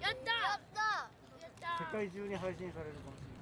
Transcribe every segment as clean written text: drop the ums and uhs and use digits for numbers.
世界中に配信されるかもしれない。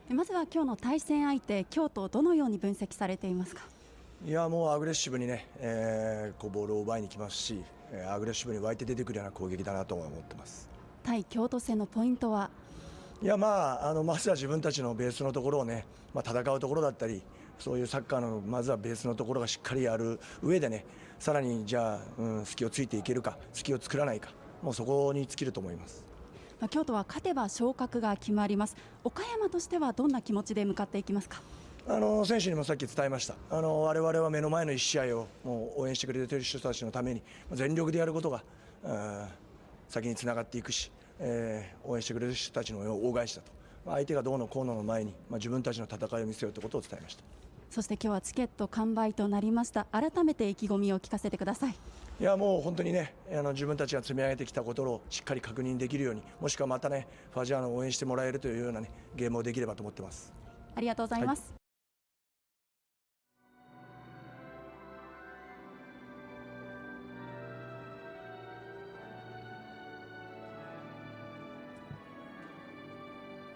まずは今日の対戦相手、京都をどのように分析されていますか。いやもうアグレッシブにね、ボールを奪いに来ますし、アグレッシブに湧いて出てくるような攻撃だなと思ってます。対京都戦のポイントは。いやまずは自分たちのベースのところをね、戦うところだったり、そういうサッカーのまずはベースのところがしっかりある上でね、さらにじゃあ、隙をついていけるか、隙を作らないか、もうそこに尽きると思います。京都は勝てば昇格が決まります。岡山としてはどんな気持ちで向かっていきますか。選手にもさっき伝えました。我々は目の前の1試合をもう応援してくれている人たちのために全力でやることが先につながっていくし、応援してくれる人たちの大返しだと、相手がどうのこうのの前に、自分たちの戦いを見せようということを伝えました。そして今日はチケット完売となりました。改めて意気込みを聞かせてください。いやもう本当にね、自分たちが積み上げてきたことをしっかり確認できるように、もしくはまたねファジアーノを応援してもらえるというようなねゲームをできればと思ってます。ありがとうございます。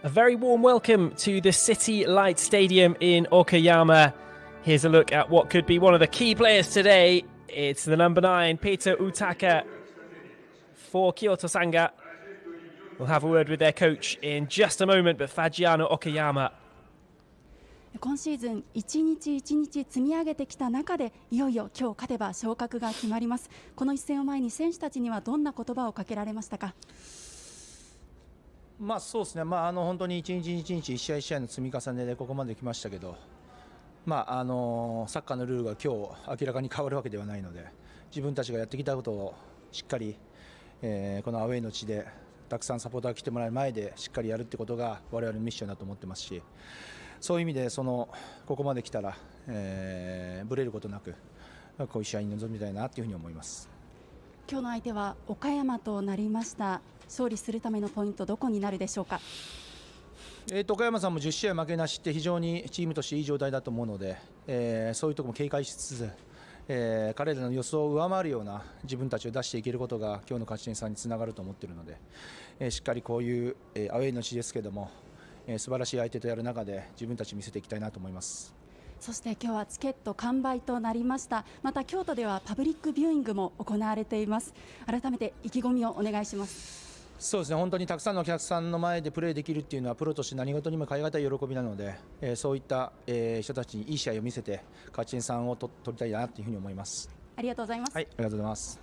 A very warm welcome to the City Light Stadium in Okayama. Here's a look at what could be one of the key players today. It's the number 9, Peter Utaka for Kyoto Sanga. We'll have a word with their coach in just a moment, but Fagiano Okayama. 今シーズン一日一日積み上げてきた中で、いよいよ今日勝てば昇格が決まります。この一戦を前に選手たちにはどんな言葉をかけられましたか。そうですね、本当に一日一日、一試合一試合の積み重ねでここまで来ましたけど、サッカーのルールが今日明らかに変わるわけではないので、自分たちがやってきたことをしっかり、このアウェーの地でたくさんサポーターが来てもらう前でしっかりやるってことが我々のミッションだと思ってますし、そういう意味でここまで来たら、ブレることなくこういう試合に臨みたいなというふうに思います。今日の相手は岡山となりました。勝利するためのポイント、どこになるでしょうか。岡山さんも10試合負けなしって非常にチームとしていい状態だと思うので、そういうところも警戒しつつ、彼らの予想を上回るような自分たちを出していけることが今日の勝ち点3につながると思っているので、しっかりこういう、アウェーの地ですけども、素晴らしい相手とやる中で自分たち見せていきたいなと思います。そして今日はチケット完売となりました。また京都ではパブリックビューイングも行われています。改めて意気込みをお願いします。そうですね、本当にたくさんのお客さんの前でプレーできるっていうのはプロとして何事にも代え難い喜びなので、そういった、人たちにいい試合を見せて勝ち点3を取りたいなというふうに思います。ありがとうございます。はい、ありがとうございます。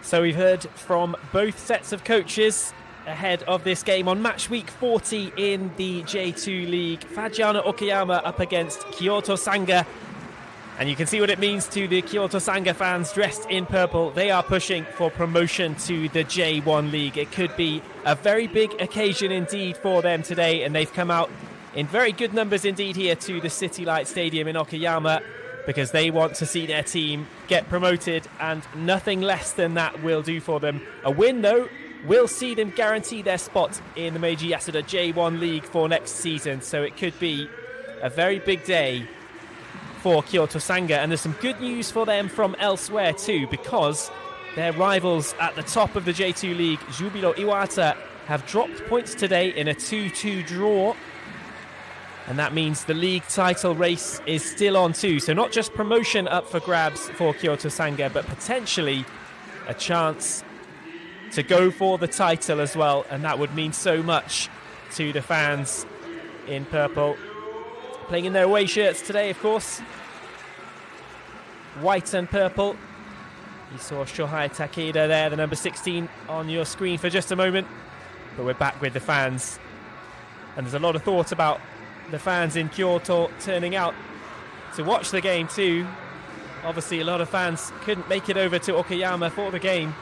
So we've heard from both sets of coaches ahead of this game on Matchweek 40 in the J2 League. Fagiano Okayama up against Kyoto Sanga. And you can see what it means to the Kyoto Sanga fans dressed in purple. They are pushing for promotion to the J1 League. It could be a very big occasion indeed for them today, and they've come out in very good numbers indeed here to the City Light Stadium in Okayama because they want to see their team get promoted, and nothing less than that will do for them. A win, though, will see them guarantee their spot in the MEIJI YASUDA J1 League for next season. So it could be a very big day for Kyoto Sanga, and there's some good news for them from elsewhere too, because their rivals at the top of the J2 League, Jubilo Iwata, have dropped points today in a 2-2 draw, and that means the league title race is still on too. So not just promotion up for grabs for Kyoto Sanga, but potentially a chance to go for the title as well, and that would mean so much to the fans in purple. Playing in their away shirts today, of course. White and purple. You saw Shohei Takeda there, the number 16, on your screen for just a moment. But we're back with the fans. And there's a lot of thought about the fans in Kyoto turning out to watch the game too. Obviously, a lot of fans couldn't make it over to Okayama for the game.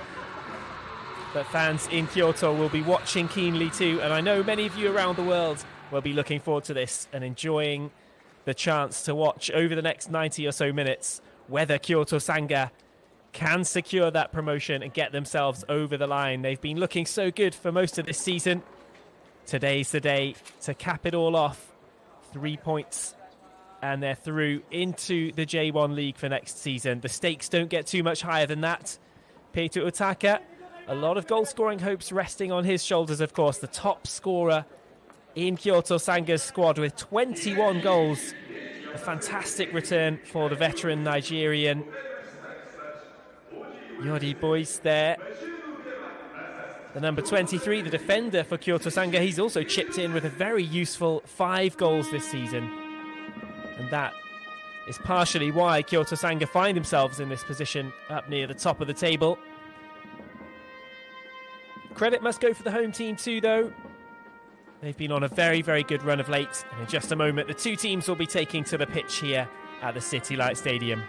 But fans in Kyoto will be watching keenly too. And I know many of you around the world will be looking forward to this and enjoying the chance to watch over the next 90 or so minutes whether Kyoto Sanga can secure that promotion and get themselves over the line. They've been looking so good for most of this season. Today's the day to cap it all off. 3 points and they're through into the J1 League for next season. The stakes don't get too much higher than that. Peter Utaka, a lot of goal scoring hopes resting on his shoulders, of course. The top scorer in Kyoto Sanga's squad with 21 goals. A fantastic return for the veteran Nigerian. Yori Boyce there. The number 23, the defender for Kyoto Sanga. He's also chipped in with a very useful 5 goals this season. And that is partially why Kyoto Sanga find themselves in this position up near the top of the table. Credit must go for the home team too, though. They've been on a very, very good run of late. And in just a moment, the two teams will be taking to the pitch here at the City Light Stadium.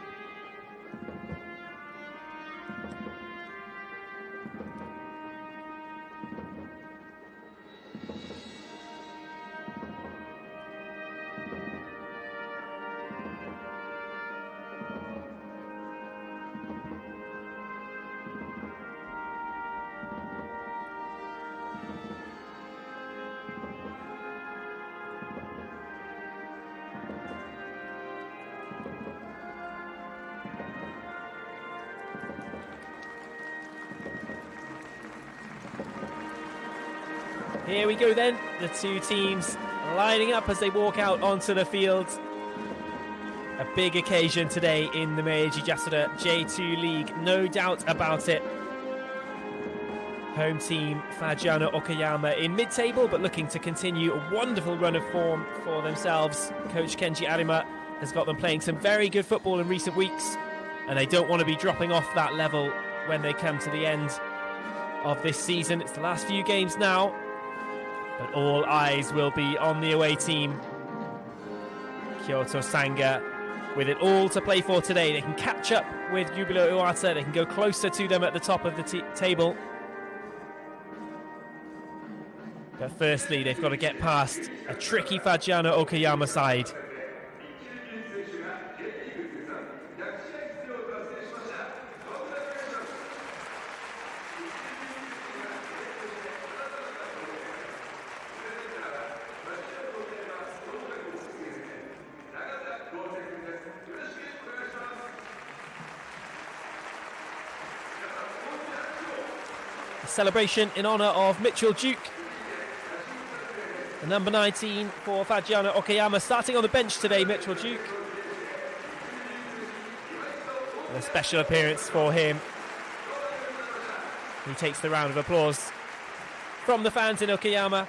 Here we go then, the two teams lining up as they walk out onto the field. A big occasion today in the MEIJI YASUDA J2 League, no doubt about it. Home team Fagiano Okayama in mid-table, but looking to continue a wonderful run of form for themselves. Coach Kenji Arima has got them playing some very good football in recent weeks, and they don't want to be dropping off that level when they come to the end of this season. It's the last few games now, but all eyes will be on the away team. Kyoto Sanga with it all to play for today. They can catch up with Jubilo Iwata. They can go closer to them at the top of the table. But firstly, they've got to get past a tricky Fagiano Okayama side. Celebration in honour of Mitchell Duke, the number 19 for Fagiano Okayama, starting on the bench today. Mitchell Duke, and a special appearance for him. He takes the round of applause from the fans in Okayama.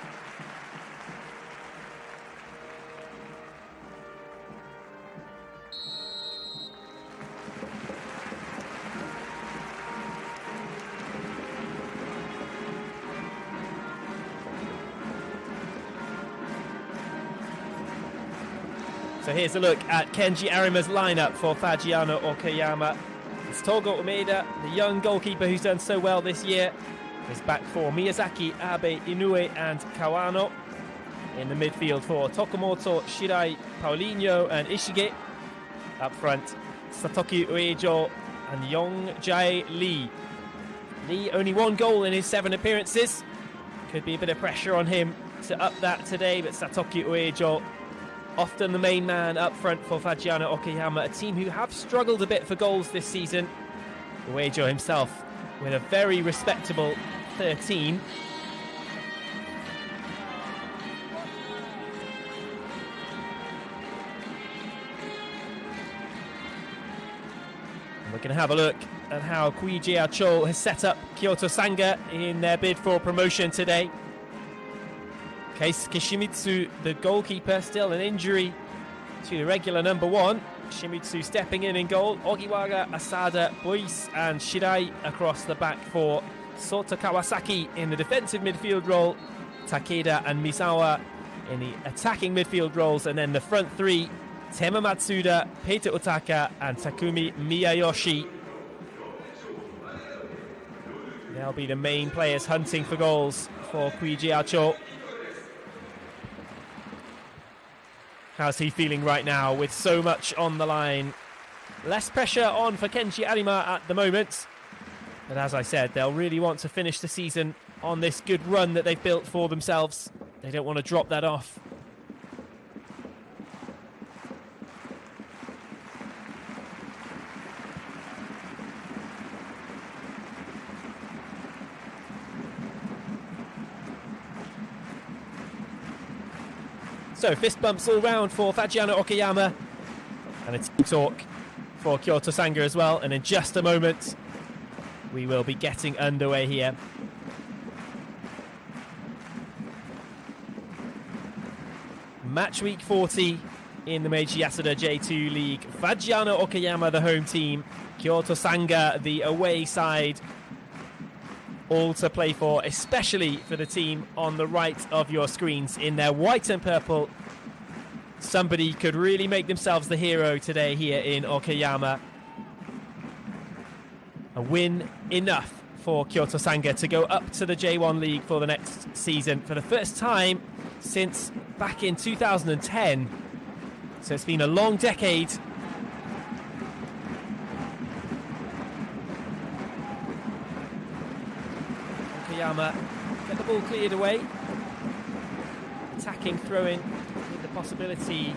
So So here's a look at Kenji Arima's lineup for Fagiano Okayama. It's Togo Umeda, the young goalkeeper who's done so well this year. His back four, Miyazaki, Abe, Inoue and Kawano. In the midfield for Tokumoto, Shirai, Paulinho and Ishige. Up front, Satoki Uejo and Yong-jae Lee. Lee only one goal in his 7 appearances. Could be a bit of pressure on him to up that today, but Satoki Uejo, often the main man up front for Fagiano Okayama, a team who have struggled a bit for goals this season. Uejo himself with a very respectable 13. We're going to have a look at how MEIJI Yasuda has set up Kyoto Sanga in their bid for promotion today. Keisuke Shimizu, the goalkeeper, still an injury to the regular number 1. Shimizu stepping in goal. Ogiwara, Asada, Boyce and Shirai across the back for Sota Kawasaki in the defensive midfield role. Takeda and Misawa in the attacking midfield roles. And then the front 3, Tema Matsuda, Peita Otaka and Takumi Miyayoshi. They'll be the main players hunting for goals for MEIJI Yasuda. How's he feeling right now with so much on the line? Less pressure on for Kenji Arima at the moment. But as I said, they'll really want to finish the season on this good run that they've built for themselves. They don't want to drop that off. So fist bumps all round for Fagiano Okayama, and a team talk for Kyoto Sanga as well. And in just a moment, we will be getting underway here. Match week 40 in the MEIJI YASUDA J2 League. Fagiano Okayama, the home team. Kyoto Sanga, the away side. All to play for, especially for the team on the right of your screens in their white and purple. Somebody could really make themselves the hero today here in Okayama. A win enough for Kyoto Sanga to go up to the J1 League for the next season for the first time since back in 2010. So it's been a long decade. Okayama get the ball cleared away. Attacking, throwing with the possibility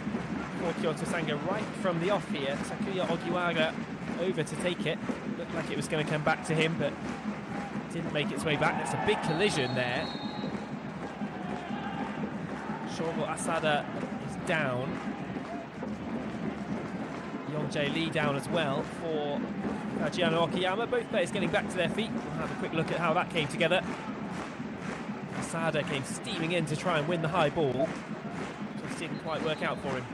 for Kyoto Sanga right from the off here. Takuya Ogiwara over to take it. Looked like it was going to come back to him, but didn't make its way back. That's a big collision there. Shogo Asada is down. Yong-jae Lee down as well for Fagiano Okayama. Both players getting back to their feet. We'll have a quick look at how that came together. Asada came steaming in to try and win the high ball. Just didn't quite work out for him.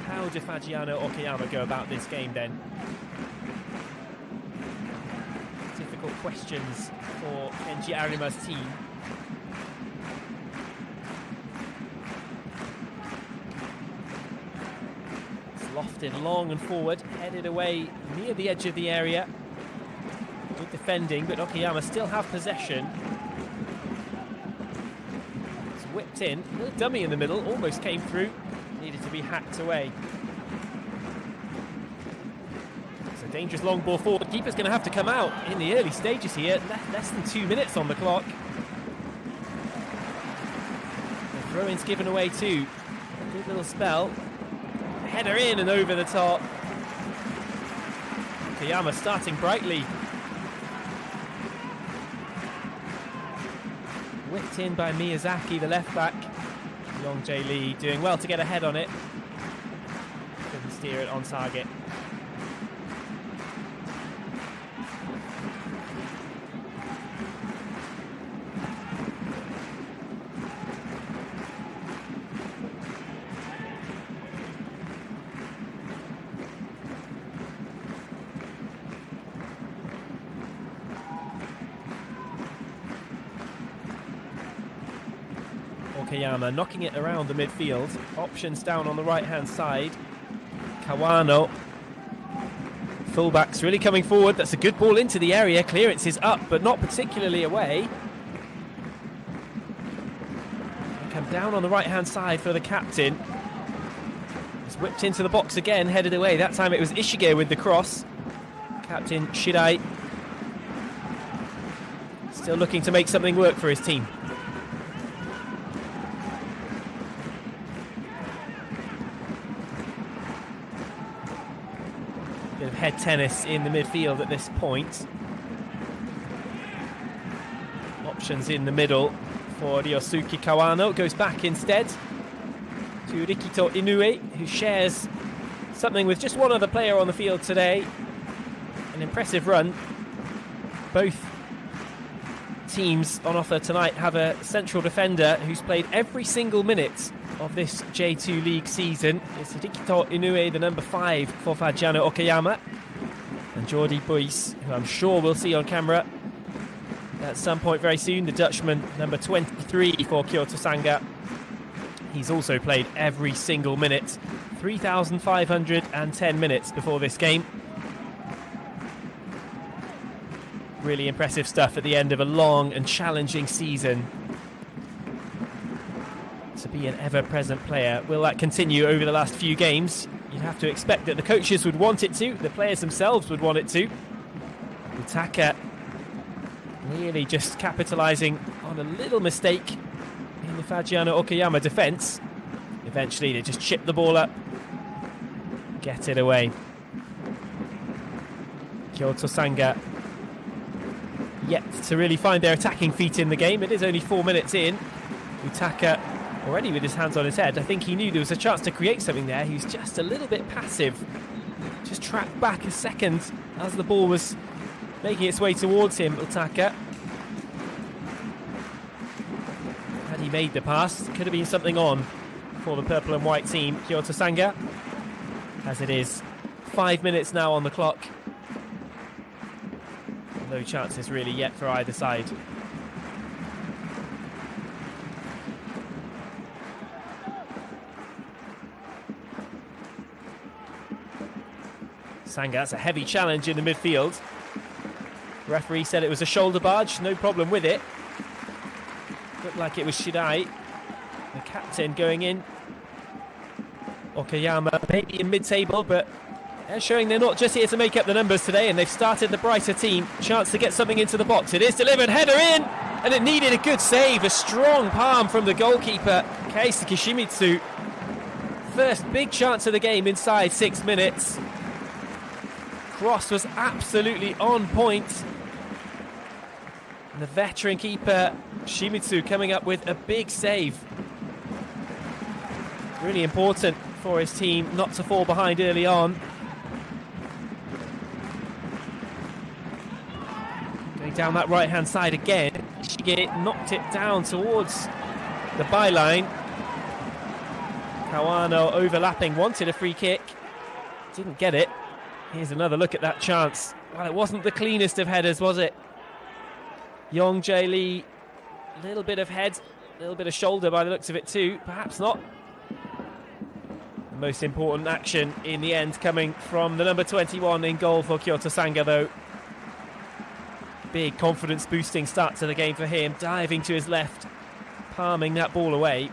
How did Fagiano Okayama go about this game then? Difficult questions for Kenji Arima's team. It's lofted long and forward, headed away near the edge of the area. Good defending, but Okayama still have possession. It's whipped in, a little dummy in the middle, almost came through. Needed to be hacked away. It's a dangerous long ball forward. Keeper's going to have to come out in the early stages here. Less than 2 minutes on the clock. The throw-in's given away too. A good little spell. Header in and over the top. Okayama starting brightly. Whipped in by Miyazaki, the left back. Yong-jae Lee doing well to get ahead on it. Couldn't steer it on target. Okayama knocking it around the midfield. Options down on the right-hand side. Kawano. Fullbacks really coming forward. That's a good ball into the area. Clearance is up, but not particularly away. Come down on the right-hand side for the captain. It's whipped into the box again, headed away. That time it was Ishige with the cross. Captain Shirai still looking to make something work for his team. Bit of head tennis in the midfield at this point. Options in the middle for Ryosuke Kawano. Goes back instead to Rikito Inoue, who shares something with just one other player on the field today. An impressive run. Both teams on offer tonight have a central defender who's played every single minute of this J2 League season. It's Rikito Inoue, the number 5 for Fagiano Okayama, and Jordi Buys, who I'm sure we'll see on camera at some point very soon, the Dutchman, number 23 for Kyoto Sanga. He's also played every single minute, 3,510 minutes before this game. Really impressive stuff at the end of a long and challenging season. To be an ever-present player. Will that continue over the last few games? You'd have to expect that the coaches would want it to, the players themselves would want it to. Utaka really just capitalising on a little mistake in the Fagiano Okayama defence. Eventually they just chip the ball up, get it away. Kyoto Sanga yet to really find their attacking feet in the game. It is only 4 minutes in. Utaka already with his hands on his head. I think he knew there was a chance to create something there. He's just a little bit passive. Just tracked back a second as the ball was making its way towards him, Utaka. Had he made the pass, could have been something on for the purple and white team, Kyoto Sanga. As it is, 5 minutes now on the clock. No chances really yet for either side. Sanga, that's a heavy challenge in the midfield. Referee said it was a shoulder barge, no problem with it. Looked like it was Shirai, the captain, going in. Okayama maybe in mid-table, but they're showing they're not just here to make up the numbers today, and they've started the brighter team. Chance to get something into the box. It is delivered, header in, and it needed a good save. A strong palm from the goalkeeper, Keisuke Shimizu. First big chance of the game inside 6 minutes. Cross was absolutely on point. And the veteran keeper, Shimizu, coming up with a big save. Really important for his team not to fall behind early on. Going down that right-hand side again. Ishige knocked it down towards the byline. Kawano overlapping, wanted a free kick. Didn't get it. Here's another look at that chance. Well, it wasn't the cleanest of headers, was it? Young Jae Lee, a little bit of head, a little bit of shoulder by the looks of it too. Perhaps not. The most important action in the end coming from the number 21 in goal for Kyoto Sanga, though. Big confidence boosting start to the game for him, diving to his left, palming that ball away.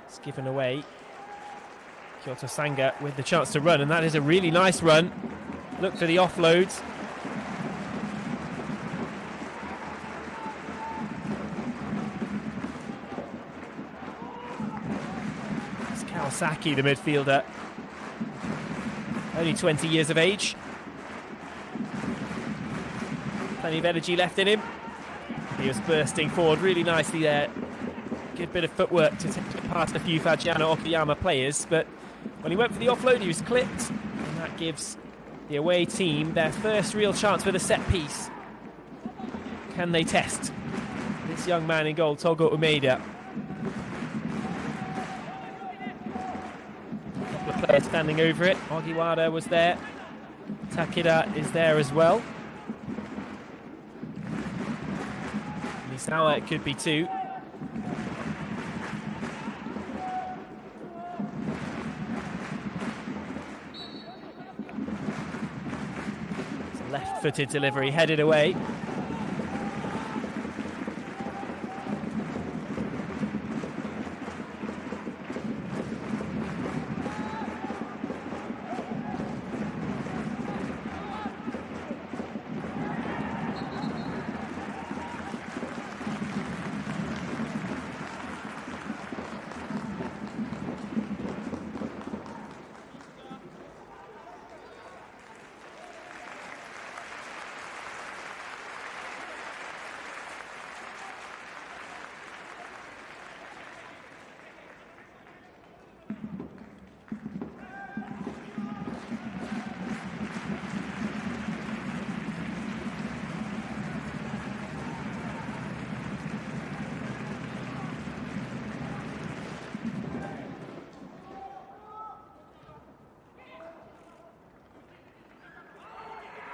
It's given away. Kyoto Sanga with the chance to run, and that is a really nice run. Look for the offloads. It's Kawasaki, the midfielder. Only 20 years of age. Plenty of energy left in him. He was bursting forward really nicely there. Good bit of footwork to take it past a few Fagiano Okayama players, but when he went for the offload, he was clipped, and that gives the away team their first real chance with a set piece. Can they test this young man in goal, Togo Umeda? A couple couple of players standing over it. Ogiwara was there. Takeda is there as well. Misawa, it could be too. It's a left-footed delivery, headed away.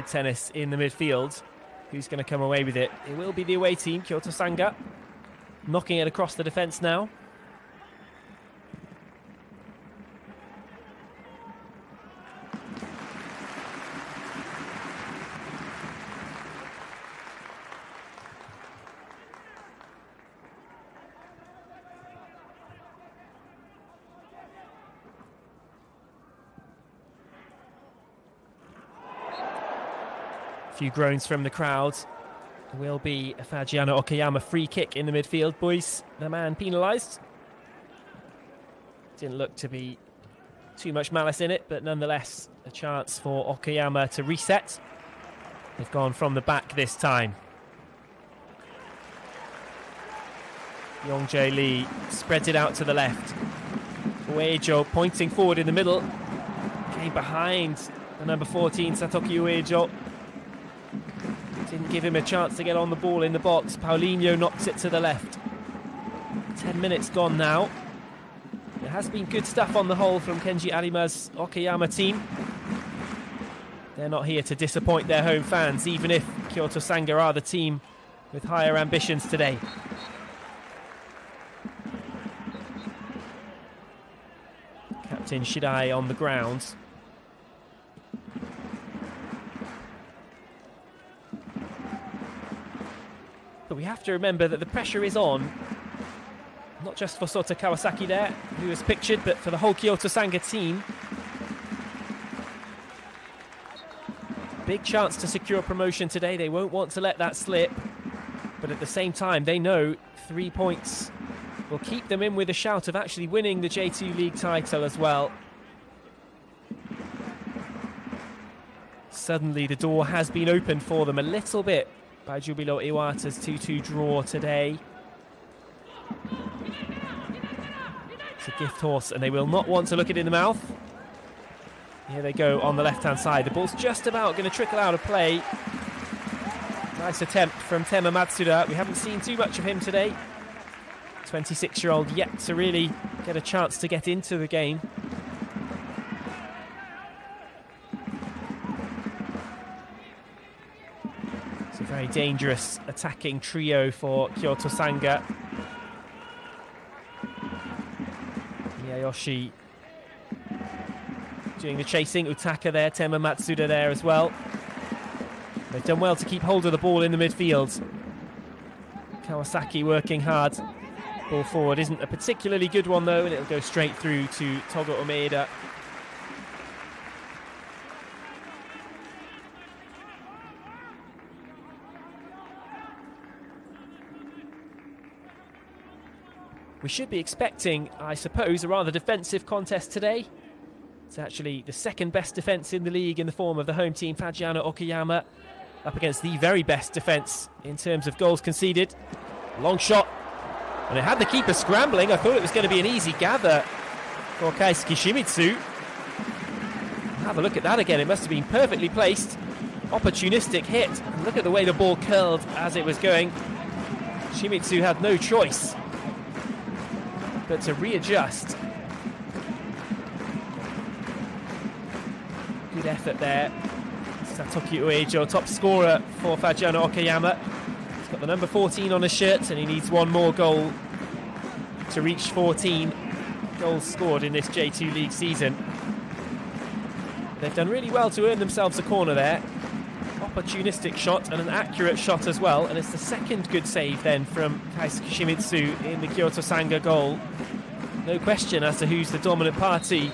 Tennis in the midfield. Who's going to come away with it? It will be the away team, Kyoto Sanga. Knocking it across the defence now. A few groans from the crowd. It will be a Fagiano Okayama free kick in the midfield. Boys, the man penalised. Didn't look to be too much malice in it, but nonetheless a chance for Okayama to reset. They've gone from the back this time. Yongjae Lee spreads it out to the left. Uejo pointing forward in the middle. Came behind the number 14, Satoki Uejo. Didn't give him a chance to get on the ball in the box. Paulinho knocks it to the left. 10 minutes gone now. There has been good stuff on the whole from Kenji Arima's Okayama team. They're not here to disappoint their home fans, even if Kyoto Sanga are the team with higher ambitions today. Captain Shidai on the ground. But we have to remember that the pressure is on, not just for Sota Kawasaki there, who was pictured, but for the whole Kyoto Sanga team. Big chance to secure promotion today. They won't want to let that slip. But at the same time, they know 3 points will keep them in with a shout of actually winning the J2 League title as well. Suddenly the door has been opened for them a little bit by Jubilo Iwata's 2-2 draw today. It's a gift horse and they will not want to look it in the mouth. Here they go on the left-hand side. The ball's just about going to trickle out of play. Nice attempt from Tema Matsuda. We haven't seen too much of him today. 26-year-old yet to really get a chance to get into the game. It's a very dangerous attacking trio for Kyoto Sanga. Miyayoshi doing the chasing, Utaka there, Tema Matsuda there as well. They've done well to keep hold of the ball in the midfield. Kawasaki working hard. Ball forward isn't a particularly good one though, and it'll go straight through to Togo Umeida. We should be expecting, I suppose, a rather defensive contest today. It's actually the second best defence in the league in the form of the home team, Fagiano Okayama, up against the very best defence in terms of goals conceded. Long shot, and it had the keeper scrambling. I thought it was going to be an easy gather for Keisuke Shimizu. Have a look at that again, it must have been perfectly placed. Opportunistic hit, and look at the way the ball curled as it was going. Shimizu had no choice but to readjust. Good effort there. Satoki Uejo, top scorer for Fagiano Okayama. He's got the number 14 on his shirt, and he needs one more goal to reach 14 goals scored in this J2 League season. They've done really well to earn themselves a corner there. Opportunistic shot and an accurate shot as well, and it's the second good save then from Keisuke Shimizu in the Kyoto Sanga goal. No question as to who's the dominant party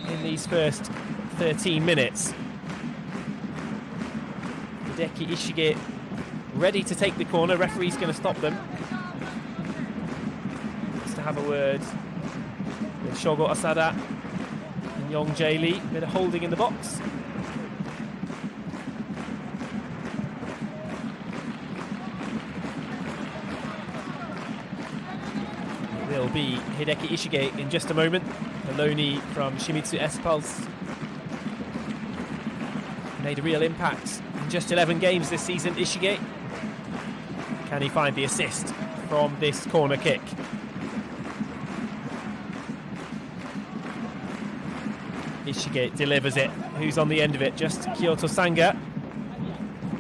in these first 13 minutes. Hideki Ishige ready to take the corner. Referee's going to stop them. Just to have a word with Shogo Asada and Young J.Lee. Bit of holding in the box. It will be Hideki Ishige in just a moment. The loanee from Shimizu S-Pulse. Made a real impact in just 11 games this season, Ishige. Can he find the assist from this corner kick? Ishige delivers it. Who's on the end of it? Just Kyoto Sanga.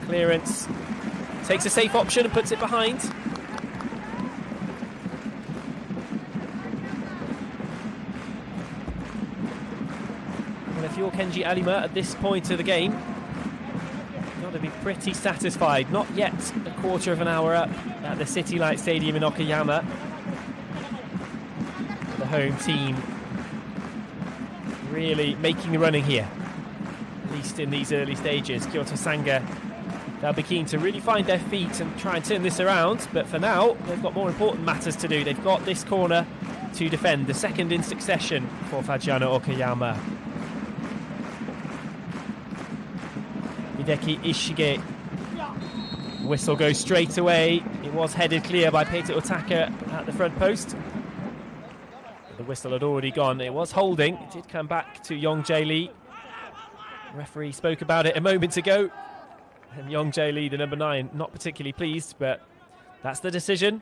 Clearance. Takes a safe option and puts it behind. Well, if you're Kenji Arima at this point of the game, you've got to be pretty satisfied. Not yet a quarter of an hour up at the City Light Stadium in Okayama. The home team really making a running here, at least in these early stages. Kyoto Sanga, they'll be keen to really find their feet and try and turn this around, but for now they've got more important matters to do. They've got this corner to defend, the second in succession for Fagiano Okayama. Hideki Ishige, whistle goes straight away. It was headed clear by Peter Otaka at the front post. The whistle had already gone. It was holding. It did come back to Young J.Lee. Referee spoke about it a moment ago. And Young J.Lee, the number 9, not particularly pleased, but that's the decision.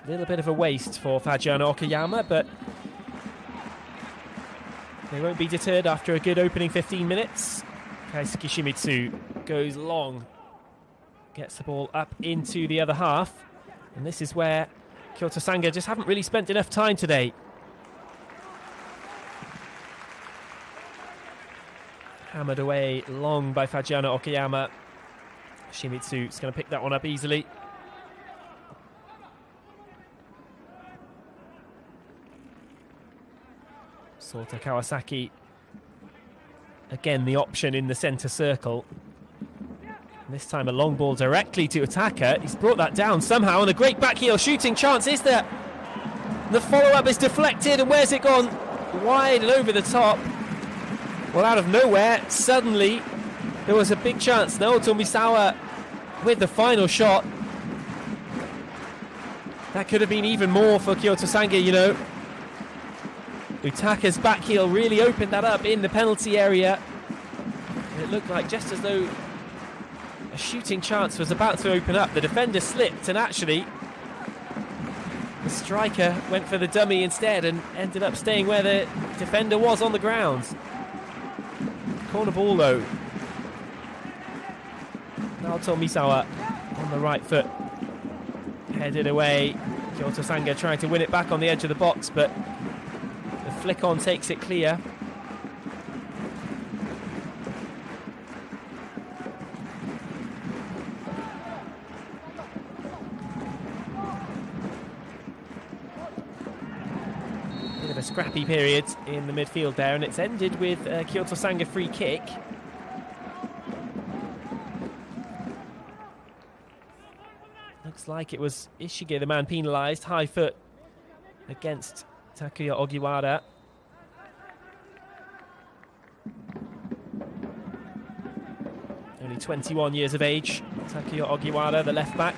A little bit of a waste for Fagiano Okayama, but they won't be deterred after a good opening 15 minutes. Keisuke Shimizu goes long, gets the ball up into the other half, and this is where Kyoto Sanga just haven't really spent enough time today. Hammered away long by Fagiano Okayama. Shimizu's going to pick that one up easily. Sota Kawasaki, again the option in the centre circle. This time a long ball directly to Otaka. He's brought that down somehow, and a great back heel shooting chance is there. The follow-up is deflected, and where's it gone? Wide and over the top. Well, out of nowhere, suddenly there was a big chance. Naoto Misawa with the final shot. That could have been even more for Kyoto Sanga, you know. Utaka's back heel really opened that up in the penalty area. And it looked like just as though a shooting chance was about to open up. The defender slipped, and actually the striker went for the dummy instead and ended up staying where the defender was on the ground. Corner ball though. Naoto Misawa on the right foot, headed away. Kyoto Sanga trying to win it back on the edge of the box, but the flick on takes it clear. Bit of a scrappy period in the midfield there, and it's ended with a Kyoto Sanga free kick. Looks like it was Ishige, the man penalised. High foot against Takuya Ogiwara. Only 21 years of age, Takuya Ogiwara, the left back,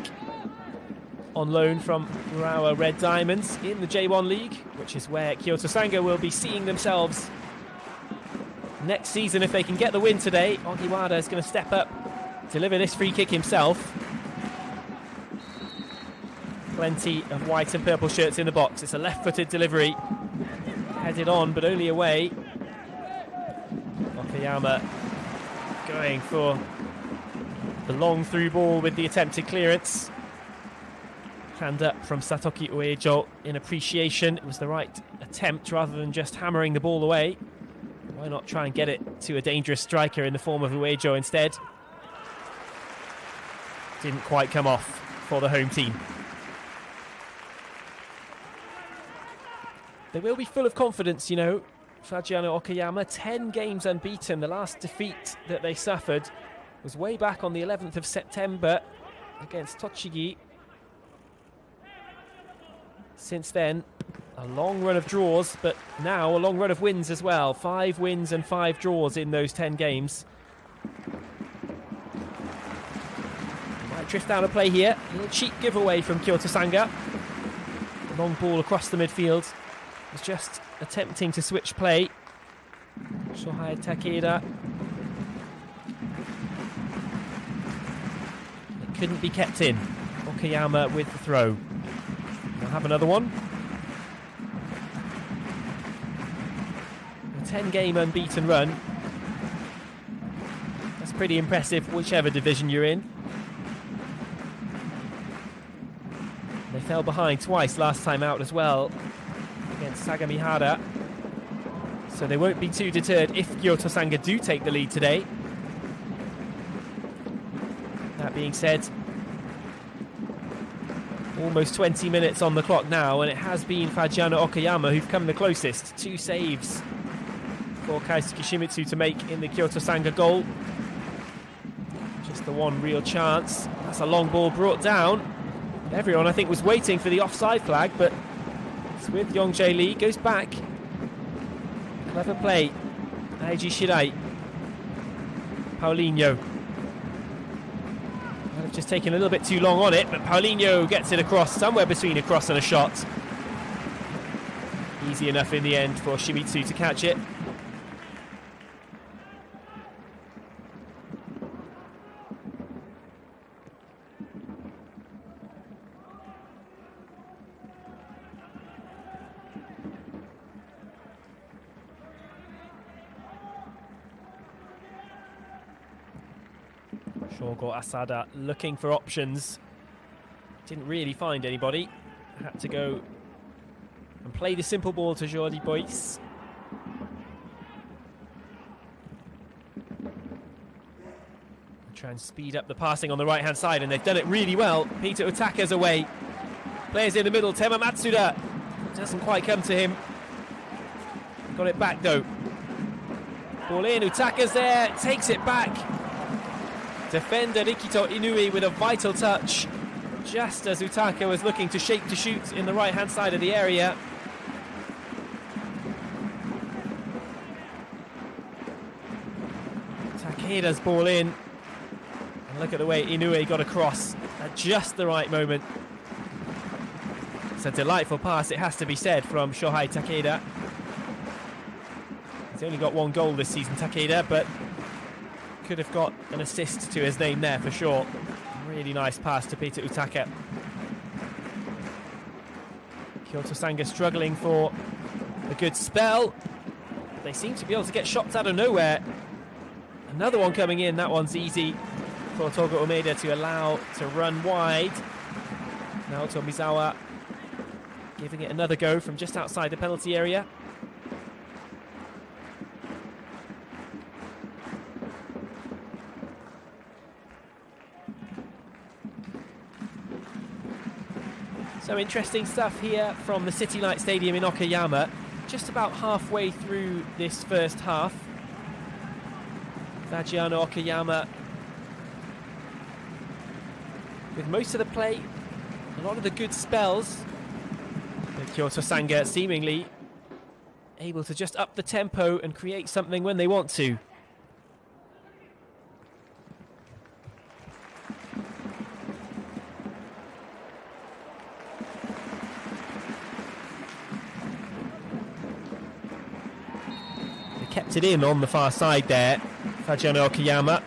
on loan from Urawa Red Diamonds in the J1 League, which is where Kyoto Sanga will be seeing themselves next season if they can get the win today. Ogiwara is going to step up, deliver this free kick himself. Plenty of white and purple shirts in the box. It's a left-footed delivery. Headed on, but only away. Okayama going for the long through ball with the attempted clearance. Hand up from Satoki Uejo in appreciation. It was the right attempt rather than just hammering the ball away. Why not try and get it to a dangerous striker in the form of Uejo instead? Didn't quite come off for the home team. They will be full of confidence, you know. Fagiano Okayama, 10 games unbeaten. The last defeat that they suffered was way back on the 11th of September against Tochigi. Since then, a long run of draws, but now a long run of wins as well. 5 wins and 5 draws in those 10 games. Might drift down a play here. A little cheap giveaway from Kyoto Sanga. Long ball across the midfield. Was just attempting to switch play. Shohei Takeda. It couldn't be kept in. Okayama with the throw. We'll have another one. A 10-game unbeaten run. That's pretty impressive, whichever division you're in. They fell behind twice last time out as well against Sagamihara. So they won't be too deterred if Kyoto Sanga do take the lead today. That being said, almost 20 minutes on the clock now, and it has been Fagiano Okayama who've come the closest. 2 saves for Kaisuke Shimizu to make in the Kyoto Sanga goal. Just the one real chance. That's a long ball brought down. Everyone, I think, was waiting for the offside flag, but it's with Young J.LEAGUE. Goes back. Clever play. Eiji Shirai. Paulinho. Might have just taken a little bit too long on it, but Paulinho gets it across, somewhere between a cross and a shot. Easy enough in the end for Shimizu to catch it. Shogo Asada looking for options. Didn't really find anybody. Had to go and play the simple ball to Jordi Boyce. Try and speed up the passing on the right-hand side, and they've done it really well. Peter Utaka's away. Players in the middle. Tema Matsuda doesn't quite come to him. Got it back though. Ball in. Utaka's there. Takes it back. Defender Rikito Inui with a vital touch, just as Utaka was looking to shape to shoot in the right-hand side of the area. Takeda's ball in. And look at the way Inoue got across at just the right moment. It's a delightful pass, it has to be said, from Shohei Takeda. He's only got 1 goal this season, Takeda, but could have got an assist to his name there for sure. Really nice pass to Peter Utaka. Kyoto Sanga struggling for a good spell. They seem to be able to get shots out of nowhere. Another one coming in, that one's easy for Togo Umeda to allow to run wide. Naoto Mizawa giving it another go from just outside the penalty area. So interesting stuff here from the City Light Stadium in Okayama. Just about halfway through this first half. Fagiano Okayama with most of the play, a lot of the good spells. But Kyoto Sanga seemingly able to just up the tempo and create something when they want to. Kept it in on the far side there, Fagiano Okayama.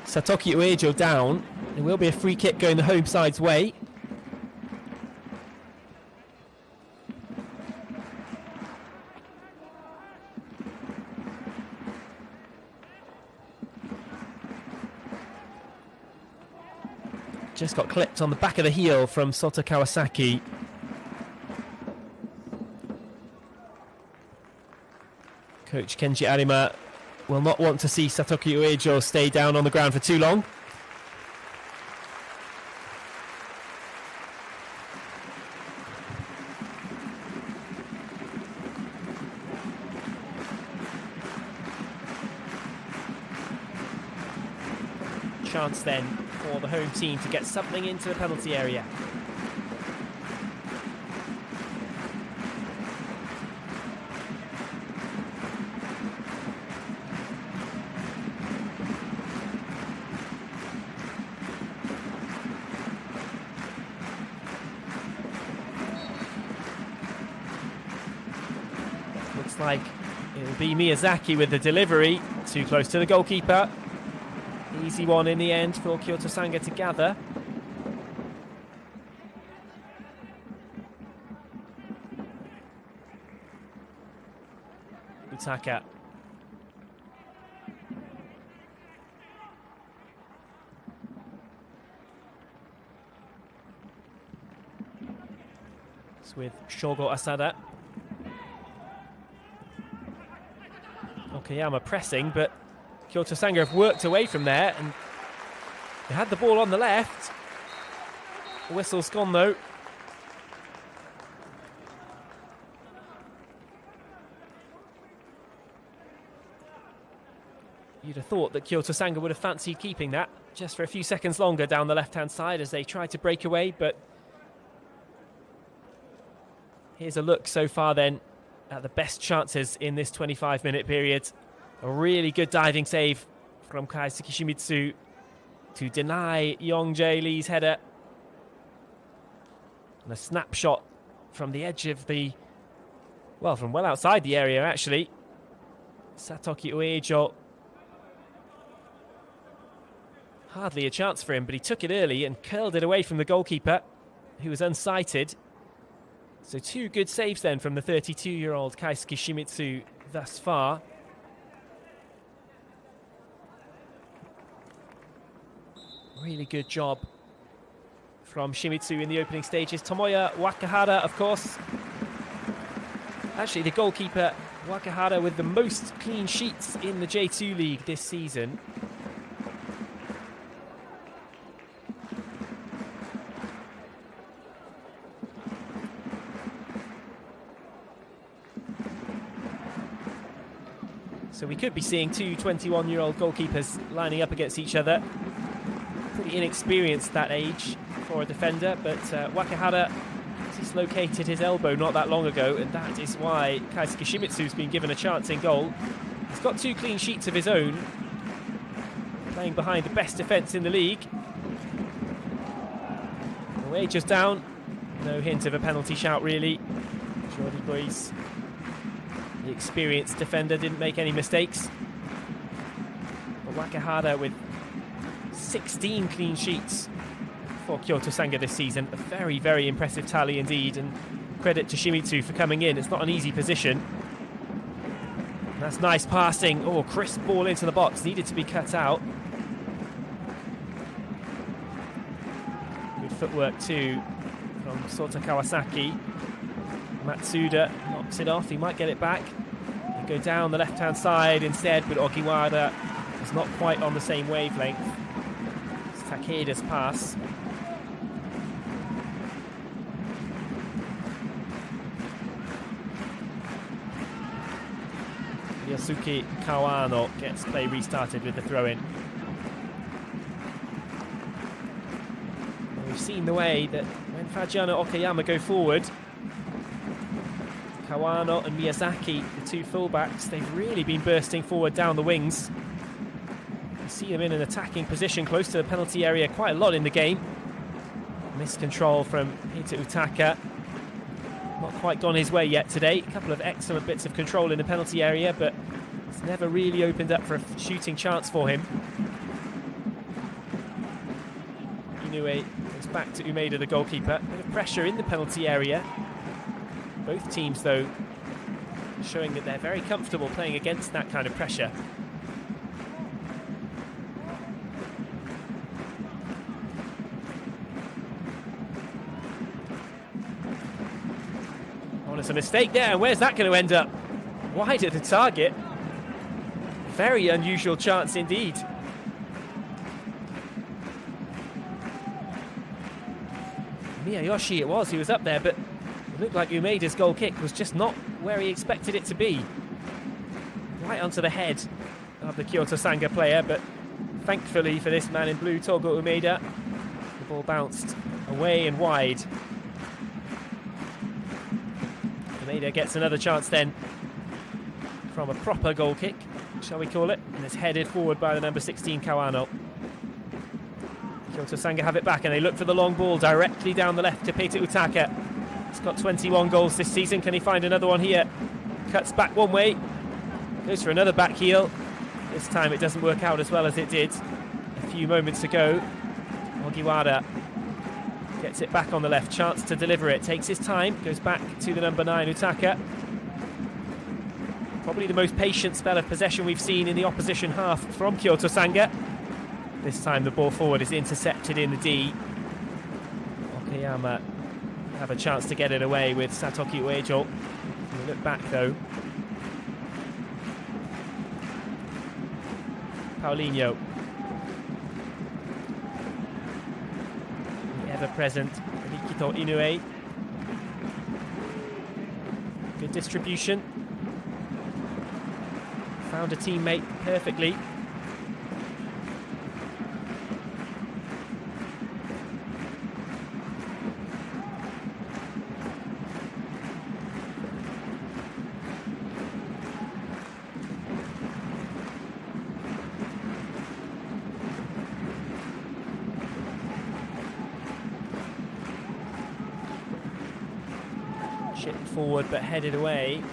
Satoki Uejo down. There will be a free kick going the home side's way. just got clipped on the back of the heel from Sota Kawasaki. Coach Kenji Arima will not want to see Satoki Uejo stay down on the ground for too long. Chance then for the home team to get something into the penalty area. Looks like it'll be Miyazaki with the delivery, too close to the goalkeeper. Easy one in the end for Kyoto Sanga to gather. Utaka. It's with Shogo Asada. Okayama pressing, but Kyoto Sanga have worked away from there, and they had the ball on the left. The whistle's gone though. You'd have thought that Kyoto Sanga would have fancied keeping that just for a few seconds longer down the left-hand side as they tried to break away, but here's a look so far then at the best chances in this 25-minute period. A really good diving save from Kaisuke Shimizu to deny Yong Jae Lee's header. And a snapshot from the edge of the, well, from well outside the area actually. Satoki Uejo. Hardly a chance for him, but he took it early and curled it away from the goalkeeper, who was unsighted. So two good saves then from the 32-year-old Kaisuke Shimizu thus far. Really good job from Shimizu in the opening stages. Tomoya Wakahara, of course. Actually, the goalkeeper, Wakahara, with the most clean sheets in the J2 League this season. So we could be seeing two 21-year-old goalkeepers lining up against each other. Pretty inexperienced at that age for a defender, but Wakahara dislocated his elbow not that long ago, and that is why Kaisuke Shimizu's been given a chance in goal. He's got two clean sheets of his own, playing behind the best defence in the league. Wages down, no hint of a penalty shout really. Jordi Boyes, the experienced defender, didn't make any mistakes. But Wakahara with 16 clean sheets for Kyoto Sanga this season. A very, very impressive tally indeed, and credit to Shimizu for coming in. It's not an easy position. That's nice passing. Oh, crisp ball into the box. Needed to be cut out. Good footwork too from Sota Kawasaki. Matsuda knocks it off. He might get it back. They go down the left-hand side instead, but Ogiwara is not quite on the same wavelength. It's Takeda's pass. Yasuki Kawano gets play restarted with the throw-in. We've seen the way that when Fagiano Okayama go forward, Kawano and Miyazaki, the two fullbacks, they've really been bursting forward down the wings. You see them in an attacking position close to the penalty area quite a lot in the game. Missed control from Hita Utaka. Not quite gone his way yet today. A couple of excellent bits of control in the penalty area, but it's never really opened up for a shooting chance for him. Inoue goes back to Umeda, the goalkeeper. Bit of pressure in the penalty area. Both teams, though, showing that they're very comfortable playing against that kind of pressure. There's a mistake there, and where's that going to end up? Wide of the target. Very unusual chance indeed. Miyayoshi it was, he was up there, but it looked like Umeida's goal kick was just not where he expected it to be. Right onto the head of the Kyoto Sanga player, but thankfully for this man in blue, Togo Umeida, the ball bounced away and wide. Umeida gets another chance then from a proper goal kick, shall we call it, and it's headed forward by the number 16 Kawano. Kyoto Sanga have it back and they look for the long ball directly down the left to Peter Utaka. He's got 21 goals this season. Can he find another one here? Cuts back one way, goes for another back heel. This time it doesn't work out as well as it did a few moments ago. Ogiwara gets it back on the left, chance to deliver it, takes his time, goes back to the number 9 Utaka. Probably the most patient spell of possession we've seen in the opposition half from Kyoto Sanga. This time the ball forward is intercepted in the D. Okayama have a chance to get it away with Satoki Uejo. We look back though. Paulinho. The ever-present Rikito Inoue. Good distribution. Found a teammate perfectly. Chipped forward but headed away.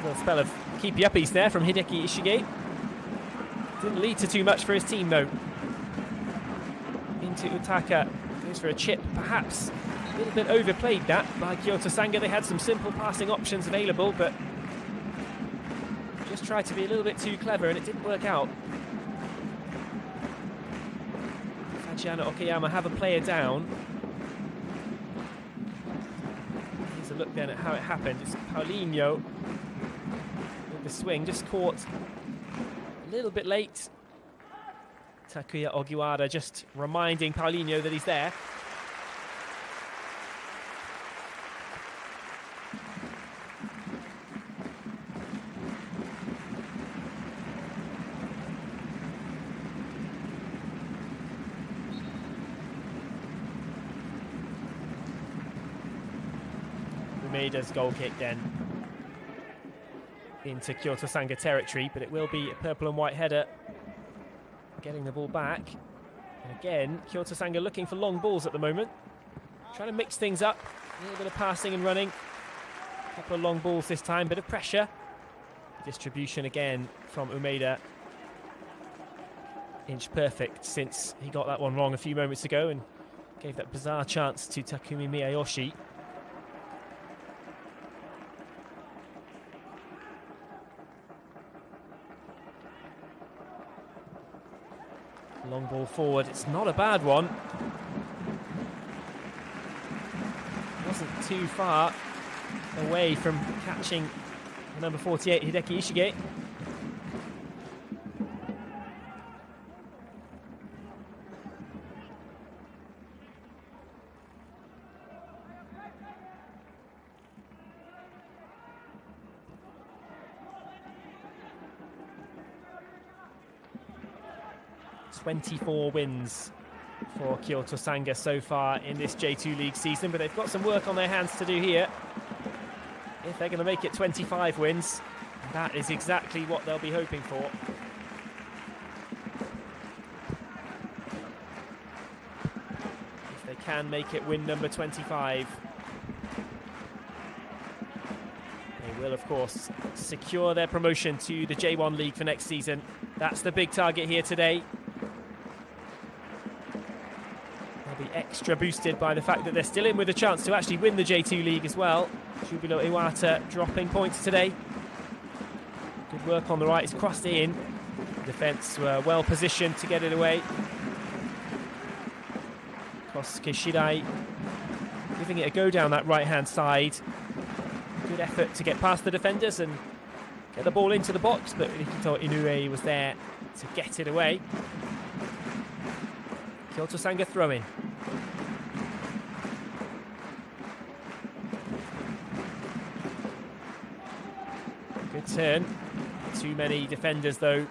Little spell of keepy uppies there from Hideki Ishige. Didn't lead to too much for his team though. Into Utaka, goes for a chip, perhaps a little bit overplayed that by Kyoto Sanga. They had some simple passing options available, but just tried to be a little bit too clever and it didn't work out. Fagiano Okayama have a player down. Here's a look then at how it happened. It's Paulinho with the swing, just caught a little bit late. Takuya Ogiwara just reminding Paulinho that he's there. Umeida's goal kick then into Kyoto Sanga territory, but it will be a purple and white header getting the ball back. And again, Kyoto Sanga looking for long balls at the moment, trying to mix things up, a little bit of passing and running, a couple of long balls this time, bit of pressure. Distribution again from Umeida, inch perfect since he got that one wrong a few moments ago and gave that bizarre chance to Takumi Miyayoshi. Long ball forward, it's not a bad one. Wasn't too far away from catching the number 48, Hideki Ishige. ...24 wins for Kyoto Sanga so far in this J2 League season, but they've got some work on their hands to do here. If they're going to make it 25 wins, that is exactly what they'll be hoping for. If they can make it win number 25, they will, of course, secure their promotion to the J1 League for next season. That's the big target here today. Be extra boosted by the fact that they're still in with a chance to actually win the J2 League as well. Jubilo Iwata dropping points today. Good work on the right, it's crossed in. The defence were well positioned to get it away. Kosuke Shirai giving it a go down that right-hand side. Good effort to get past the defenders and get the ball into the box, but Rikito Inoue was there to get it away. Kyoto Sanga throw-in. Good turn. Too many defenders though.